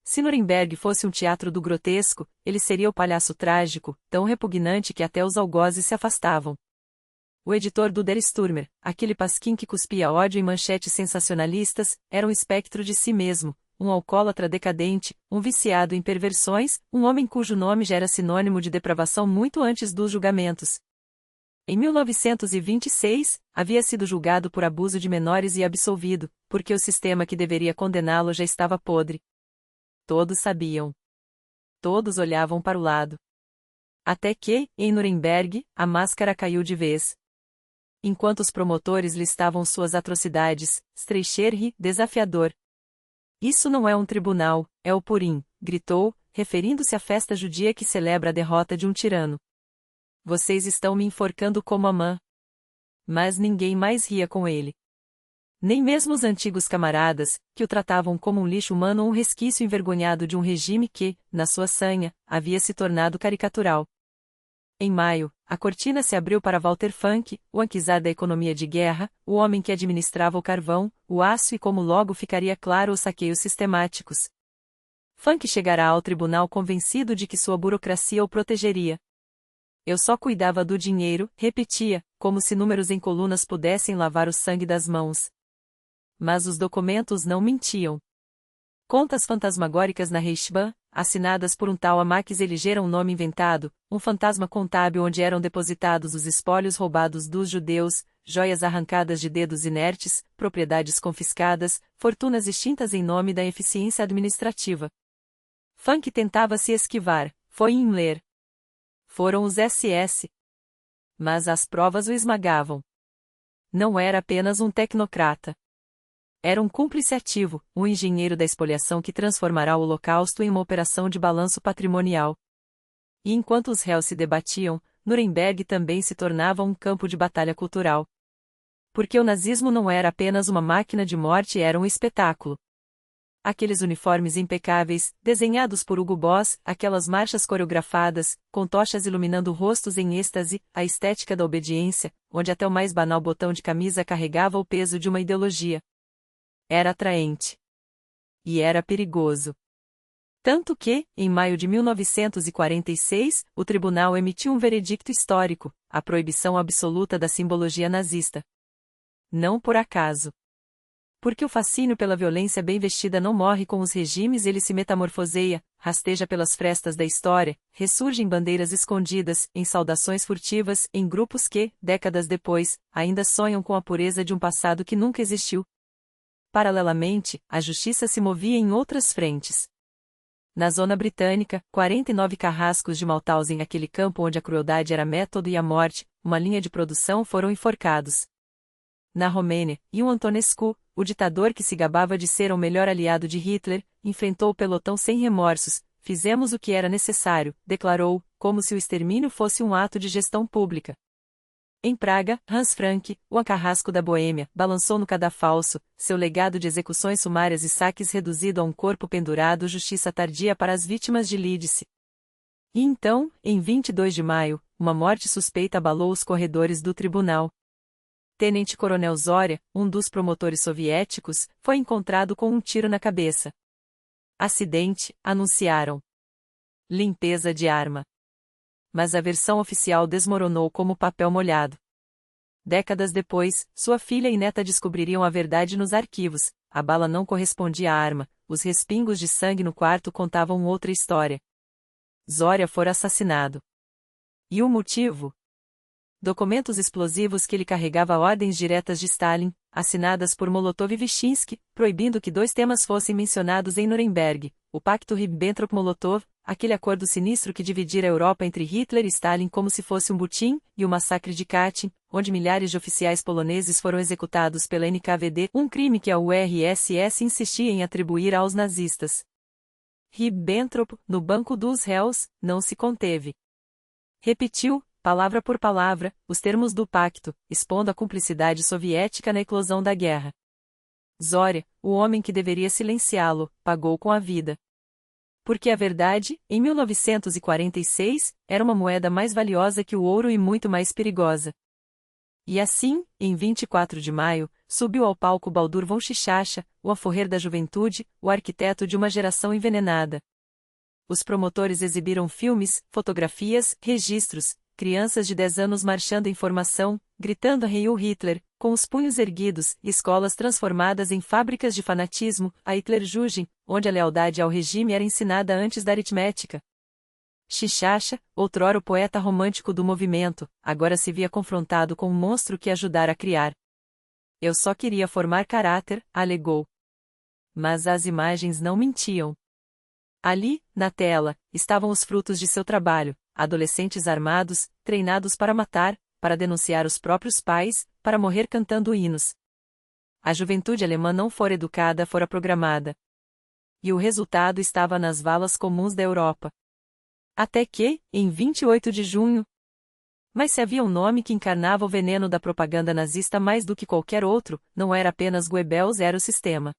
Se Nuremberg fosse um teatro do grotesco, ele seria o palhaço trágico, tão repugnante que até os algozes se afastavam. O editor do Der Stürmer, aquele pasquim que cuspia ódio em manchetes sensacionalistas, era um espectro de si mesmo, um alcoólatra decadente, um viciado em perversões, um homem cujo nome já era sinônimo de depravação muito antes dos julgamentos. Em 1926, havia sido julgado por abuso de menores e absolvido, porque o sistema que deveria condená-lo já estava podre. Todos sabiam. Todos olhavam para o lado. Até que, em Nuremberg, a máscara caiu de vez. Enquanto os promotores listavam suas atrocidades, Streicher ri, desafiador. Isso não é um tribunal, é o Purim, gritou, referindo-se à festa judia que celebra a derrota de um tirano. Vocês estão me enforcando como Amã. Mas ninguém mais ria com ele. Nem mesmo os antigos camaradas, que o tratavam como um lixo humano ou um resquício envergonhado de um regime que, na sua sanha, havia se tornado caricatural. Em maio, a cortina se abriu para Walter Funk, o anquisar da economia de guerra, o homem que administrava o carvão, o aço e como logo ficaria claro os saqueios sistemáticos. Funk chegará ao tribunal convencido de que sua burocracia o protegeria. Eu só cuidava do dinheiro, repetia, como se números em colunas pudessem lavar o sangue das mãos. Mas os documentos não mentiam. Contas fantasmagóricas na Reichsbahn, assinadas por um tal Amaques elegeram um nome inventado, um fantasma contábil onde eram depositados os espólios roubados dos judeus, joias arrancadas de dedos inertes, propriedades confiscadas, fortunas extintas em nome da eficiência administrativa. Funk tentava se esquivar, foi Himmler. Foram os SS. Mas as provas o esmagavam. Não era apenas um tecnocrata. Era um cúmplice ativo, um engenheiro da expoliação que transformará o Holocausto em uma operação de balanço patrimonial. E enquanto os réus se debatiam, Nuremberg também se tornava um campo de batalha cultural. Porque o nazismo não era apenas uma máquina de morte, era um espetáculo. Aqueles uniformes impecáveis, desenhados por Hugo Boss, aquelas marchas coreografadas, com tochas iluminando rostos em êxtase, a estética da obediência, onde até o mais banal botão de camisa carregava o peso de uma ideologia. Era atraente. E era perigoso. Tanto que, em maio de 1946, o tribunal emitiu um veredicto histórico, a proibição absoluta da simbologia nazista. Não por acaso. Porque o fascínio pela violência bem vestida não morre com os regimes, ele se metamorfoseia, rasteja pelas frestas da história, ressurge em bandeiras escondidas, em saudações furtivas, em grupos que, décadas depois, ainda sonham com a pureza de um passado que nunca existiu. Paralelamente, a justiça se movia em outras frentes. Na zona britânica, 49 carrascos de Mauthausen, aquele campo onde a crueldade era método e a morte, uma linha de produção, foram enforcados. Na Romênia, Ion Antonescu, o ditador que se gabava de ser o melhor aliado de Hitler, enfrentou o pelotão sem remorsos. Fizemos o que era necessário, declarou, como se o extermínio fosse um ato de gestão pública. Em Praga, Hans Frank, o carrasco da Boêmia, balançou no cadafalso, seu legado de execuções sumárias e saques reduzido a um corpo pendurado, justiça tardia para as vítimas de Lídice. E então, em 22 de maio, uma morte suspeita abalou os corredores do tribunal. Tenente-coronel Zoria, um dos promotores soviéticos, foi encontrado com um tiro na cabeça. Acidente, anunciaram. Limpeza de arma. Mas a versão oficial desmoronou como papel molhado. Décadas depois, sua filha e neta descobririam a verdade nos arquivos. A bala não correspondia à arma, os respingos de sangue no quarto contavam outra história. Zoria fora assassinado. E o motivo? Documentos explosivos que ele carregava, ordens diretas de Stalin, assinadas por Molotov e Vyshinsky, proibindo que dois temas fossem mencionados em Nuremberg: o Pacto Ribbentrop-Molotov, aquele acordo sinistro que dividira a Europa entre Hitler e Stalin como se fosse um butim, e o massacre de Katyn, onde milhares de oficiais poloneses foram executados pela NKVD, um crime que a URSS insistia em atribuir aos nazistas. Ribbentrop, no banco dos réus, não se conteve. Repetiu, palavra por palavra, os termos do pacto, expondo a cumplicidade soviética na eclosão da guerra. Zoria, o homem que deveria silenciá-lo, pagou com a vida. Porque a verdade, em 1946, era uma moeda mais valiosa que o ouro e muito mais perigosa. E assim, em 24 de maio, subiu ao palco Baldur von Chichacha, o alforrer da juventude, o arquiteto de uma geração envenenada. Os promotores exibiram filmes, fotografias, registros, crianças de 10 anos marchando em formação, gritando Heil Hitler, com os punhos erguidos, escolas transformadas em fábricas de fanatismo, a Hitlerjugend, onde a lealdade ao regime era ensinada antes da aritmética. Chichacha, outrora o poeta romântico do movimento, agora se via confrontado com um monstro que ajudara a criar. Eu só queria formar caráter, alegou. Mas as imagens não mentiam. Ali, na tela, estavam os frutos de seu trabalho, adolescentes armados, treinados para matar, para denunciar os próprios pais, para morrer cantando hinos. A juventude alemã não fora educada, fora programada. E o resultado estava nas valas comuns da Europa. Até que, em 28 de junho... Mas se havia um nome que encarnava o veneno da propaganda nazista mais do que qualquer outro, não era apenas Goebbels, era o sistema.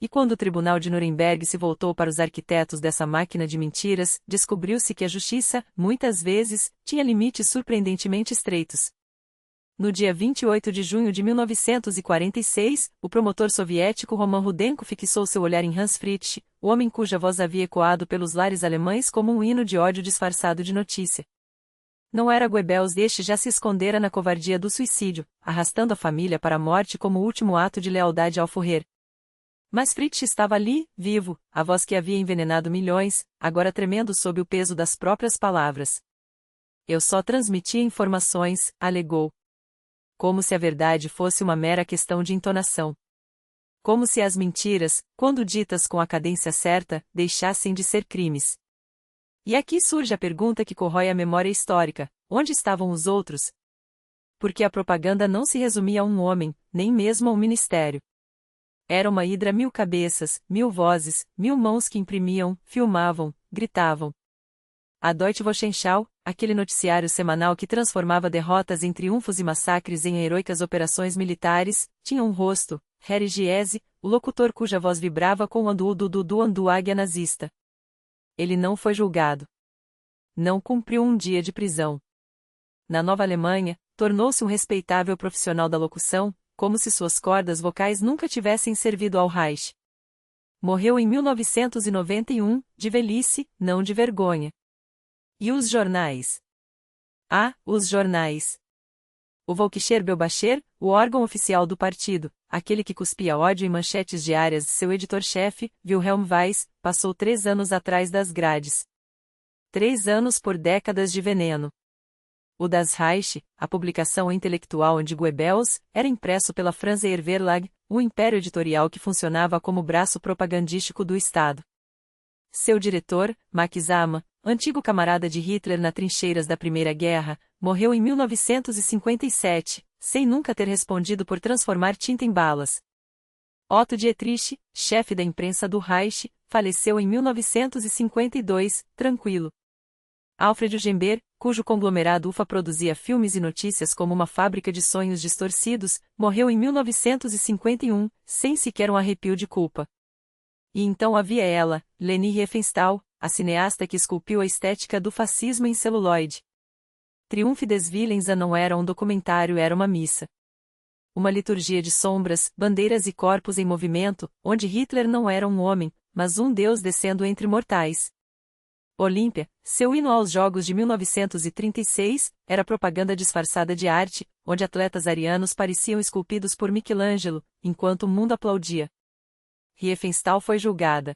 E quando o tribunal de Nuremberg se voltou para os arquitetos dessa máquina de mentiras, descobriu-se que a justiça, muitas vezes, tinha limites surpreendentemente estreitos. No dia 28 de junho de 1946, o promotor soviético Roman Rudenko fixou seu olhar em Hans Fritzsch, o homem cuja voz havia ecoado pelos lares alemães como um hino de ódio disfarçado de notícia. Não era Goebbels, este já se escondera na covardia do suicídio, arrastando a família para a morte como último ato de lealdade ao Führer. Mas Fritz estava ali, vivo, a voz que havia envenenado milhões, agora tremendo sob o peso das próprias palavras. Eu só transmitia informações, alegou. Como se a verdade fosse uma mera questão de entonação. Como se as mentiras, quando ditas com a cadência certa, deixassem de ser crimes. E aqui surge a pergunta que corrói a memória histórica: onde estavam os outros? Porque a propaganda não se resumia a um homem, nem mesmo a um ministério. Era uma hidra mil cabeças, mil vozes, mil mãos que imprimiam, filmavam, gritavam. A Deutsche Wochenschau, aquele noticiário semanal que transformava derrotas em triunfos e massacres em heroicas operações militares, tinha um rosto, Harry Giese, o locutor cuja voz vibrava com o andu águia nazista. Ele não foi julgado. Não cumpriu um dia de prisão. Na Nova Alemanha, tornou-se um respeitável profissional da locução, como se suas cordas vocais nunca tivessem servido ao Reich. Morreu em 1991, de velhice, não de vergonha. E os jornais? Ah, os jornais. O Volkscher Beobacher, o órgão oficial do partido, aquele que cuspia ódio em manchetes diárias de seu editor-chefe, Wilhelm Weiss, passou 3 anos atrás das grades. 3 anos por décadas de veneno. O Das Reich, a publicação intelectual de Goebbels, era impresso pela Franzer Verlag, um império editorial que funcionava como braço propagandístico do Estado. Seu diretor, Max Zahmann, antigo camarada de Hitler nas trincheiras da Primeira Guerra, morreu em 1957, sem nunca ter respondido por transformar tinta em balas. Otto Dietrich, chefe da imprensa do Reich, faleceu em 1952, tranquilo. Alfred Hugenberg, cujo conglomerado UFA produzia filmes e notícias como uma fábrica de sonhos distorcidos, morreu em 1951, sem sequer um arrepio de culpa. E então havia ela, Leni Riefenstahl, a cineasta que esculpiu a estética do fascismo em celuloide. Triumph des Willens não era um documentário, era uma missa. Uma liturgia de sombras, bandeiras e corpos em movimento, onde Hitler não era um homem, mas um deus descendo entre mortais. Olímpia, seu hino aos Jogos de 1936, era propaganda disfarçada de arte, onde atletas arianos pareciam esculpidos por Michelangelo, enquanto o mundo aplaudia. Riefenstahl foi julgada.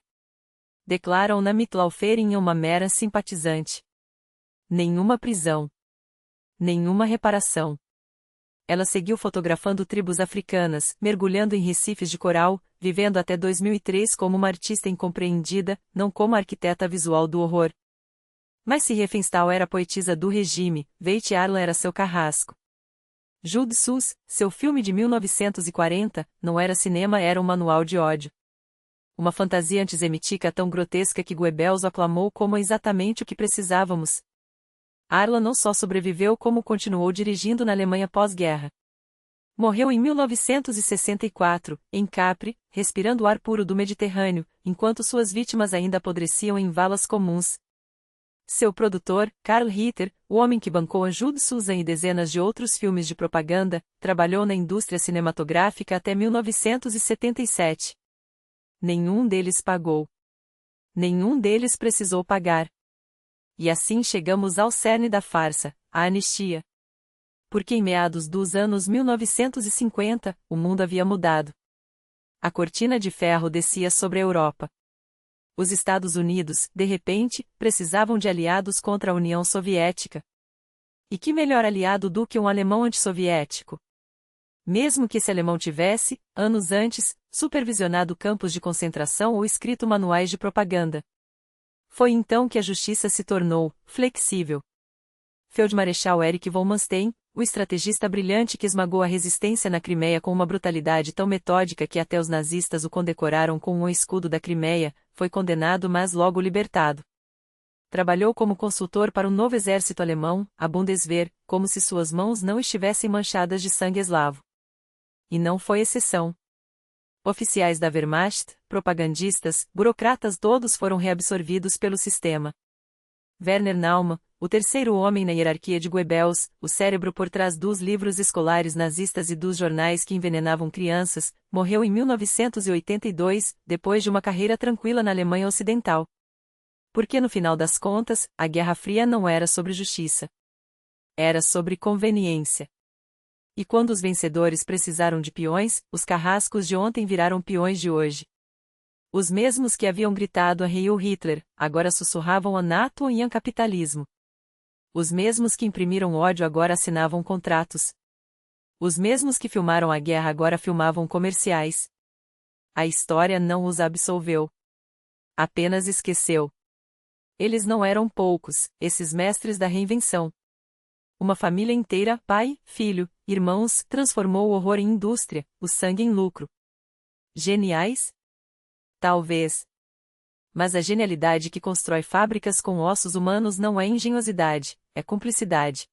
Declaram-na Mittelauferin uma mera simpatizante. Nenhuma prisão. Nenhuma reparação. Ela seguiu fotografando tribos africanas, mergulhando em recifes de coral, vivendo até 2003 como uma artista incompreendida, não como a arquiteta visual do horror. Mas se Riefenstahl era poetisa do regime, Veit Arlan era seu carrasco. Jules Sus, seu filme de 1940, não era cinema, era um manual de ódio. Uma fantasia antissemitica tão grotesca que Goebbels aclamou como exatamente o que precisávamos. Arlan não só sobreviveu como continuou dirigindo na Alemanha pós-guerra. Morreu em 1964, em Capri, respirando o ar puro do Mediterrâneo, enquanto suas vítimas ainda apodreciam em valas comuns. Seu produtor, Karl Ritter, o homem que bancou a Jude Susan e dezenas de outros filmes de propaganda, trabalhou na indústria cinematográfica até 1977. Nenhum deles pagou. Nenhum deles precisou pagar. E assim chegamos ao cerne da farsa, a anistia. Porque em meados dos anos 1950, o mundo havia mudado. A cortina de ferro descia sobre a Europa. Os Estados Unidos, de repente, precisavam de aliados contra a União Soviética. E que melhor aliado do que um alemão antissoviético? Mesmo que esse alemão tivesse, anos antes, supervisionado campos de concentração ou escrito manuais de propaganda. Foi então que a justiça se tornou flexível. Feldmarechal Erich von Manstein, o estrategista brilhante que esmagou a resistência na Crimeia com uma brutalidade tão metódica que até os nazistas o condecoraram com um escudo da Crimeia, foi condenado mas logo libertado. Trabalhou como consultor para o novo exército alemão, a Bundeswehr, como se suas mãos não estivessem manchadas de sangue eslavo. E não foi exceção. Oficiais da Wehrmacht, propagandistas, burocratas todos foram reabsorvidos pelo sistema. Werner Naumann, o terceiro homem na hierarquia de Goebbels, o cérebro por trás dos livros escolares nazistas e dos jornais que envenenavam crianças, morreu em 1982, depois de uma carreira tranquila na Alemanha Ocidental. Porque no final das contas, a Guerra Fria não era sobre justiça. Era sobre conveniência. E quando os vencedores precisaram de peões, os carrascos de ontem viraram peões de hoje. Os mesmos que haviam gritado a Heil Hitler, agora sussurravam a NATO e capitalismo. Os mesmos que imprimiram ódio agora assinavam contratos. Os mesmos que filmaram a guerra agora filmavam comerciais. A história não os absolveu. Apenas esqueceu. Eles não eram poucos, esses mestres da reinvenção. Uma família inteira, pai, filho, irmãos, transformou o horror em indústria, o sangue em lucro. Geniais? Talvez. Mas a genialidade que constrói fábricas com ossos humanos não é engenhosidade, é cumplicidade.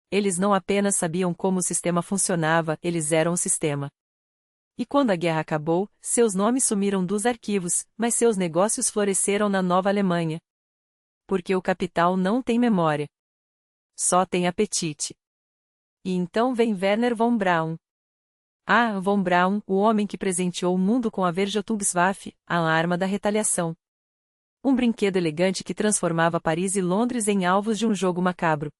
Eles não apenas sabiam como o sistema funcionava, eles eram o sistema. E quando a guerra acabou, seus nomes sumiram dos arquivos, mas seus negócios floresceram na Nova Alemanha. Porque o capital não tem memória. Só tem apetite. E então vem Werner von Braun. Ah, von Braun, o homem que presenteou o mundo com a Vergeltungswaffe, a arma da retaliação. Um brinquedo elegante que transformava Paris e Londres em alvos de um jogo macabro.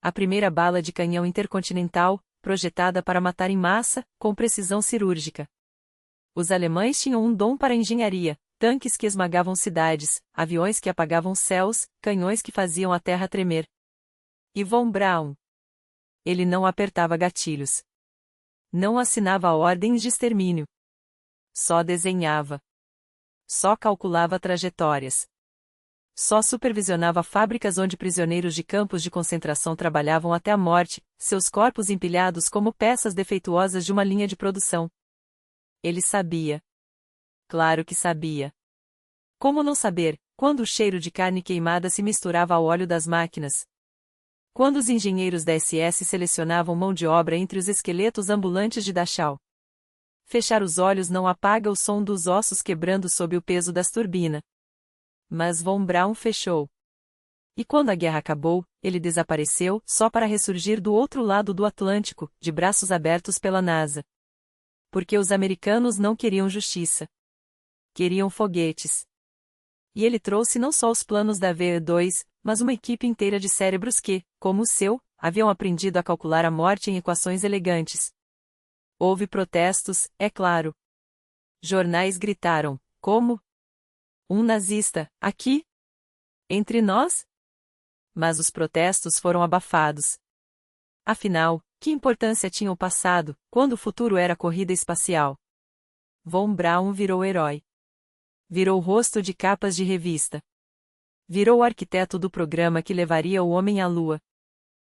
A primeira bala de canhão intercontinental, projetada para matar em massa, com precisão cirúrgica. Os alemães tinham um dom para a engenharia, tanques que esmagavam cidades, aviões que apagavam céus, canhões que faziam a terra tremer. E von Braun? Ele não apertava gatilhos. Não assinava ordens de extermínio. Só desenhava. Só calculava trajetórias. Só supervisionava fábricas onde prisioneiros de campos de concentração trabalhavam até a morte, seus corpos empilhados como peças defeituosas de uma linha de produção. Ele sabia. Claro que sabia. Como não saber, quando o cheiro de carne queimada se misturava ao óleo das máquinas? Quando os engenheiros da SS selecionavam mão de obra entre os esqueletos ambulantes de Dachau? Fechar os olhos não apaga o som dos ossos quebrando sob o peso das turbinas. Mas von Braun fechou. E quando a guerra acabou, ele desapareceu, só para ressurgir do outro lado do Atlântico, de braços abertos pela NASA. Porque os americanos não queriam justiça. Queriam foguetes. E ele trouxe não só os planos da VE-2, mas uma equipe inteira de cérebros que, como o seu, haviam aprendido a calcular a morte em equações elegantes. Houve protestos, é claro. Jornais gritaram, como? Um nazista, aqui? Entre nós? Mas os protestos foram abafados. Afinal, que importância tinha o passado, quando o futuro era corrida espacial? Von Braun virou herói. Virou rosto de capas de revista. Virou o arquiteto do programa que levaria o homem à Lua.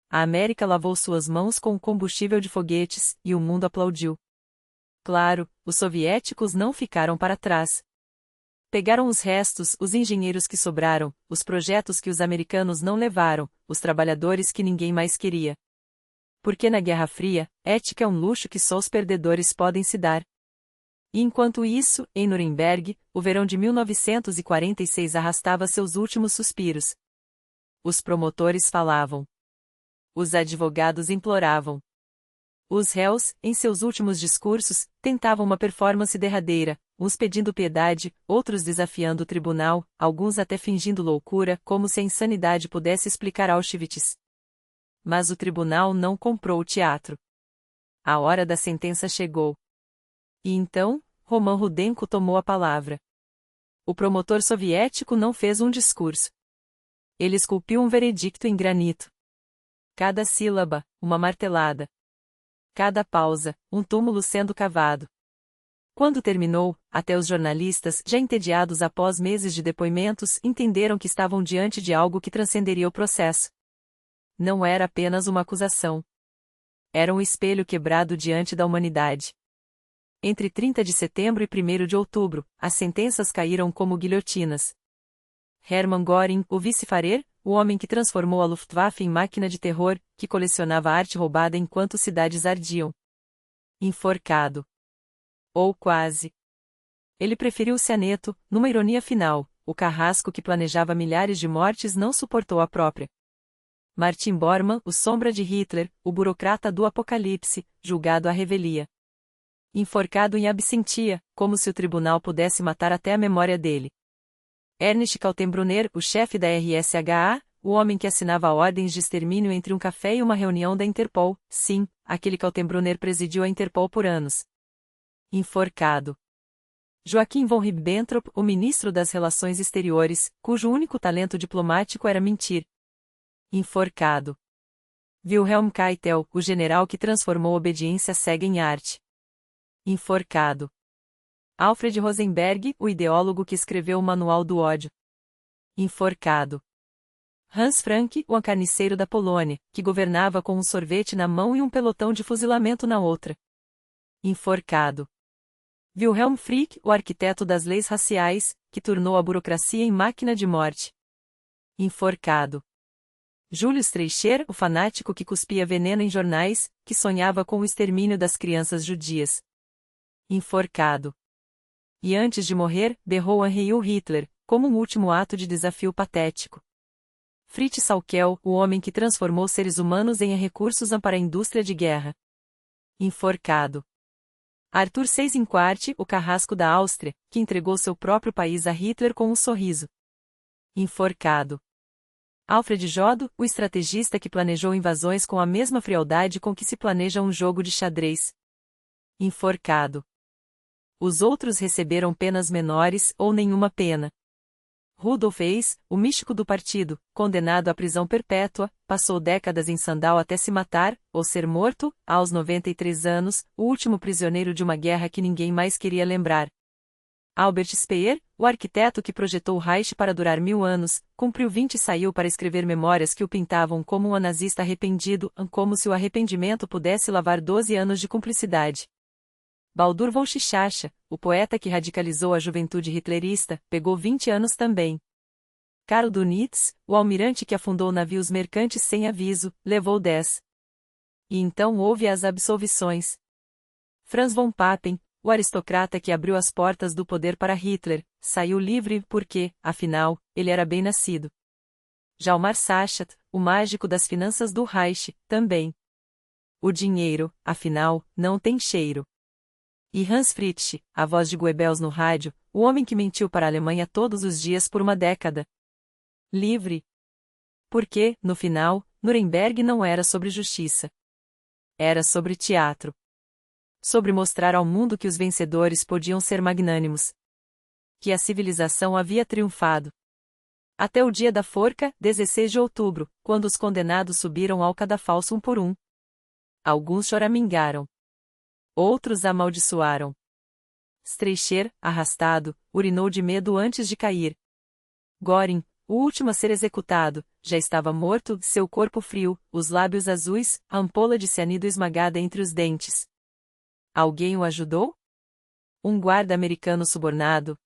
A América lavou suas mãos com o combustível de foguetes, e o mundo aplaudiu. Claro, os soviéticos não ficaram para trás. Pegaram os restos, os engenheiros que sobraram, os projetos que os americanos não levaram, os trabalhadores que ninguém mais queria. Porque na Guerra Fria, ética é um luxo que só os perdedores podem se dar. E enquanto isso, em Nuremberg, o verão de 1946 arrastava seus últimos suspiros. Os promotores falavam. Os advogados imploravam. Os réus, em seus últimos discursos, tentavam uma performance derradeira, uns pedindo piedade, outros desafiando o tribunal, alguns até fingindo loucura, como se a insanidade pudesse explicar Auschwitz. Mas o tribunal não comprou o teatro. A hora da sentença chegou. E então, Roman Rudenko tomou a palavra. O promotor soviético não fez um discurso. Ele esculpiu um veredicto em granito. Cada sílaba, uma martelada. Cada pausa, um túmulo sendo cavado. Quando terminou, até os jornalistas, já entediados após meses de depoimentos, entenderam que estavam diante de algo que transcenderia o processo. Não era apenas uma acusação. Era um espelho quebrado diante da humanidade. Entre 30 de setembro e 1º de outubro, as sentenças caíram como guilhotinas. Hermann Göring, o vice-Führer, o homem que transformou a Luftwaffe em máquina de terror, que colecionava arte roubada enquanto cidades ardiam. Enforcado. Ou quase. Ele preferiu o cianeto, numa ironia final, o carrasco que planejava milhares de mortes não suportou a própria. Martin Bormann, o sombra de Hitler, o burocrata do apocalipse, julgado à revelia. Enforcado em absentia, como se o tribunal pudesse matar até a memória dele. Ernst Kaltenbrunner, o chefe da RSHA, o homem que assinava ordens de extermínio entre um café e uma reunião da Interpol, sim, aquele Kaltenbrunner presidiu a Interpol por anos. Enforcado. Joachim von Ribbentrop, o ministro das Relações Exteriores, cujo único talento diplomático era mentir. Enforcado. Wilhelm Keitel, o general que transformou obediência cega em arte. Enforcado. Alfred Rosenberg, o ideólogo que escreveu o Manual do Ódio. Enforcado. Hans Frank, o carniceiro da Polônia, que governava com um sorvete na mão e um pelotão de fuzilamento na outra. Enforcado. Wilhelm Frick, o arquiteto das leis raciais, que tornou a burocracia em máquina de morte. Enforcado. Julius Streicher, o fanático que cuspia veneno em jornais, que sonhava com o extermínio das crianças judias. Enforcado. E antes de morrer, berrou Heil Hitler, como um último ato de desafio patético. Fritz Sauckel, o homem que transformou seres humanos em recursos para a indústria de guerra. Enforcado. Arthur Seyss-Inquart, o carrasco da Áustria, que entregou seu próprio país a Hitler com um sorriso. Enforcado. Alfred Jodo, o estrategista que planejou invasões com a mesma frialdade com que se planeja um jogo de xadrez. Enforcado. Os outros receberam penas menores ou nenhuma pena. Rudolf Hess, o místico do partido, condenado à prisão perpétua, passou décadas em Sandal até se matar, ou ser morto, aos 93 anos, o último prisioneiro de uma guerra que ninguém mais queria lembrar. Albert Speer, o arquiteto que projetou o Reich para durar 1000 anos, cumpriu 20 e saiu para escrever memórias que o pintavam como um nazista arrependido, como se o arrependimento pudesse lavar 12 anos de cumplicidade. Baldur von Schirach, o poeta que radicalizou a juventude hitlerista, pegou 20 anos também. Karl Dönitz, o almirante que afundou navios mercantes sem aviso, levou 10. E então houve as absolvições. Franz von Papen, o aristocrata que abriu as portas do poder para Hitler, saiu livre porque, afinal, ele era bem nascido. Hjalmar Schacht, o mágico das finanças do Reich, também. O dinheiro, afinal, não tem cheiro. E Hans Fritzsch, a voz de Goebbels no rádio, o homem que mentiu para a Alemanha todos os dias por uma década. Livre. Porque, no final, Nuremberg não era sobre justiça. Era sobre teatro. Sobre mostrar ao mundo que os vencedores podiam ser magnânimos. Que a civilização havia triunfado. Até o dia da forca, 16 de outubro, quando os condenados subiram ao cadafalso um por um. Alguns choramingaram. Outros amaldiçoaram. Streicher, arrastado, urinou de medo antes de cair. Göring, o último a ser executado, já estava morto, seu corpo frio, os lábios azuis, a ampola de cianido esmagada entre os dentes. Alguém o ajudou? Um guarda americano subornado?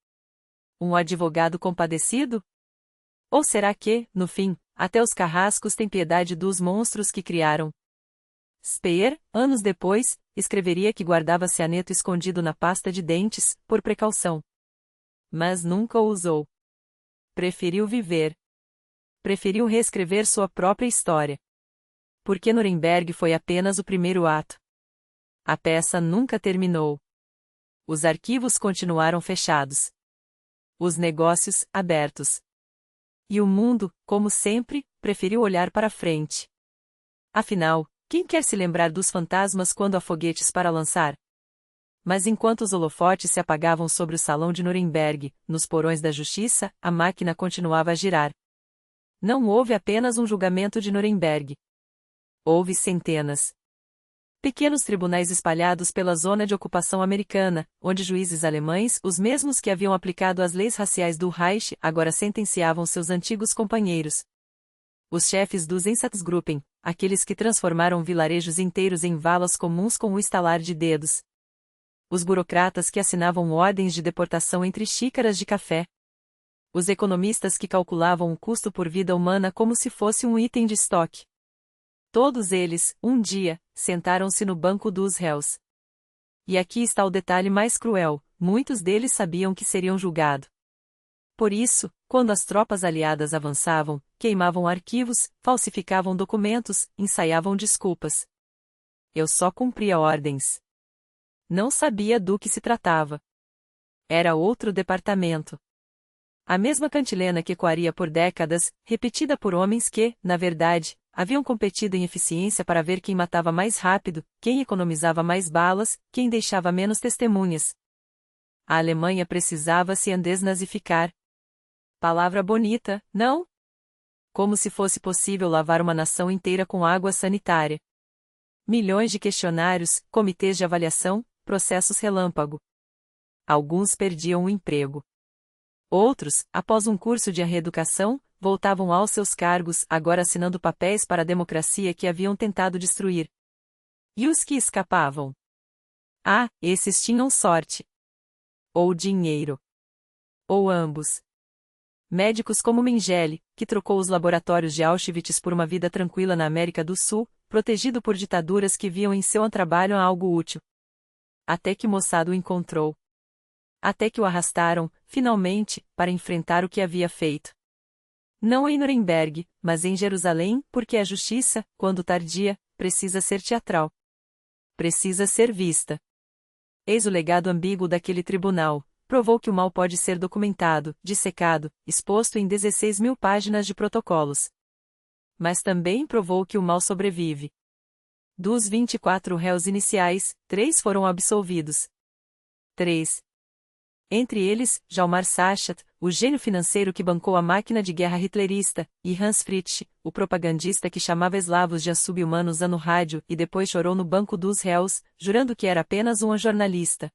Um advogado compadecido? Ou será que, no fim, até os carrascos têm piedade dos monstros que criaram? Speer, anos depois, escreveria que guardava cianeto escondido na pasta de dentes, por precaução. Mas nunca o usou. Preferiu viver. Preferiu reescrever sua própria história. Porque Nuremberg foi apenas o primeiro ato. A peça nunca terminou. Os arquivos continuaram fechados. Os negócios, abertos. E o mundo, como sempre, preferiu olhar para frente. Afinal, quem quer se lembrar dos fantasmas quando há foguetes para lançar? Mas enquanto os holofotes se apagavam sobre o salão de Nuremberg, nos porões da justiça, a máquina continuava a girar. Não houve apenas um julgamento de Nuremberg. Houve centenas. Pequenos tribunais espalhados pela zona de ocupação americana, onde juízes alemães, os mesmos que haviam aplicado as leis raciais do Reich, agora sentenciavam seus antigos companheiros. Os chefes dos Einsatzgruppen, aqueles que transformaram vilarejos inteiros em valas comuns com um estalar de dedos. Os burocratas que assinavam ordens de deportação entre xícaras de café. Os economistas que calculavam o custo por vida humana como se fosse um item de estoque. Todos eles, um dia, sentaram-se no banco dos réus. E aqui está o detalhe mais cruel: muitos deles sabiam que seriam julgados. Por isso, quando as tropas aliadas avançavam, queimavam arquivos, falsificavam documentos, ensaiavam desculpas. Eu só cumpria ordens. Não sabia do que se tratava. Era outro departamento. A mesma cantilena que ecoaria por décadas, repetida por homens que, na verdade, haviam competido em eficiência para ver quem matava mais rápido, quem economizava mais balas, quem deixava menos testemunhas. A Alemanha precisava se desnazificar. Palavra bonita, não? Como se fosse possível lavar uma nação inteira com água sanitária. Milhões de questionários, comitês de avaliação, processos relâmpago. Alguns perdiam o emprego. Outros, após um curso de reeducação, voltavam aos seus cargos, agora assinando papéis para a democracia que haviam tentado destruir. E os que escapavam? Ah, esses tinham sorte. Ou dinheiro. Ou ambos. Médicos como Mengele, que trocou os laboratórios de Auschwitz por uma vida tranquila na América do Sul, protegido por ditaduras que viam em seu trabalho algo útil. Até que Mossad o encontrou. Até que o arrastaram, finalmente, para enfrentar o que havia feito. Não em Nuremberg, mas em Jerusalém, porque a justiça, quando tardia, precisa ser teatral. Precisa ser vista. Eis o legado ambíguo daquele tribunal. Provou que o mal pode ser documentado, dissecado, exposto em 16.000 páginas de protocolos. Mas também provou que o mal sobrevive. Dos 24 réus iniciais, 3 foram absolvidos. 3. Entre eles, Hjalmar Schacht, o gênio financeiro que bancou a máquina de guerra hitlerista, e Hans Fritzsch, o propagandista que chamava eslavos de sub-humanos no rádio e depois chorou no banco dos réus, jurando que era apenas um jornalista.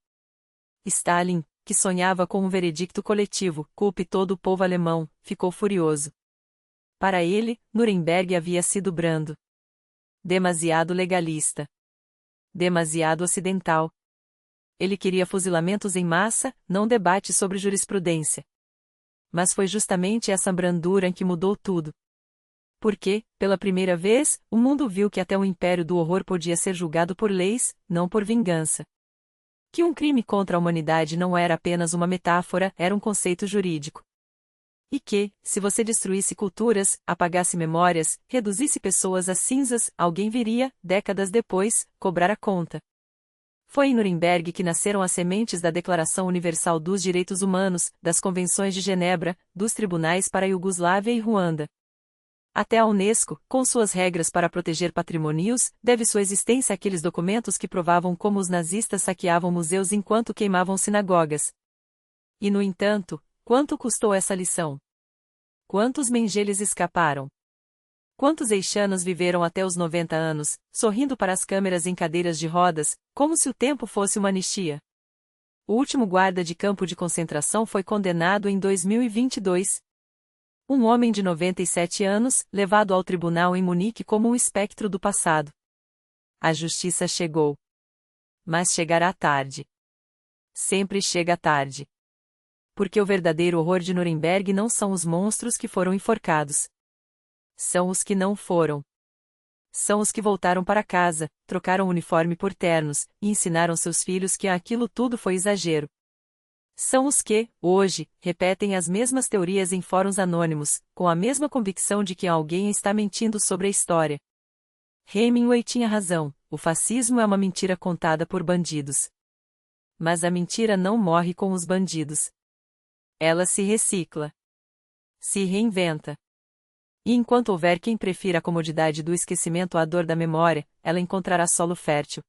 Stalin, que sonhava com um veredicto coletivo, culpe todo o povo alemão, ficou furioso. Para ele, Nuremberg havia sido brando. Demasiado legalista. Demasiado ocidental. Ele queria fuzilamentos em massa, não debate sobre jurisprudência. Mas foi justamente essa brandura que mudou tudo. Porque, pela primeira vez, o mundo viu que até o império do horror podia ser julgado por leis, não por vingança. Que um crime contra a humanidade não era apenas uma metáfora, era um conceito jurídico. E que, se você destruísse culturas, apagasse memórias, reduzisse pessoas a cinzas, alguém viria, décadas depois, cobrar a conta. Foi em Nuremberg que nasceram as sementes da Declaração Universal dos Direitos Humanos, das Convenções de Genebra, dos tribunais para a Iugoslávia e Ruanda. Até a Unesco, com suas regras para proteger patrimônios, deve sua existência àqueles documentos que provavam como os nazistas saqueavam museus enquanto queimavam sinagogas. E no entanto, quanto custou essa lição? Quantos Mengeles escaparam? Quantos eixanos viveram até os 90 anos, sorrindo para as câmeras em cadeiras de rodas, como se o tempo fosse uma anistia? O último guarda de campo de concentração foi condenado em 2022. Um homem de 97 anos, levado ao tribunal em Munique como um espectro do passado. A justiça chegou. Mas chegará tarde. Sempre chega tarde. Porque o verdadeiro horror de Nuremberg não são os monstros que foram enforcados. São os que não foram. São os que voltaram para casa, trocaram o uniforme por ternos, e ensinaram seus filhos que aquilo tudo foi exagero. São os que, hoje, repetem as mesmas teorias em fóruns anônimos, com a mesma convicção de que alguém está mentindo sobre a história. Hemingway tinha razão, o fascismo é uma mentira contada por bandidos. Mas a mentira não morre com os bandidos. Ela se recicla. Se reinventa. E enquanto houver quem prefira a comodidade do esquecimento à dor da memória, ela encontrará solo fértil.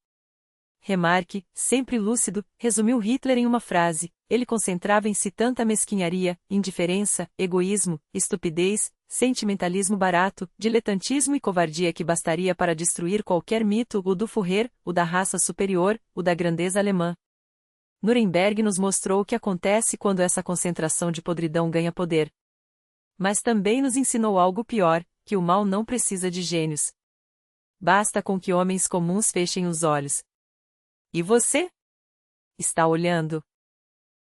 Remarque, sempre lúcido, resumiu Hitler em uma frase: ele concentrava em si tanta mesquinharia, indiferença, egoísmo, estupidez, sentimentalismo barato, diletantismo e covardia que bastaria para destruir qualquer mito, o do Führer, o da raça superior, o da grandeza alemã. Nuremberg nos mostrou o que acontece quando essa concentração de podridão ganha poder. Mas também nos ensinou algo pior, que o mal não precisa de gênios. Basta com que homens comuns fechem os olhos. E você? Está olhando?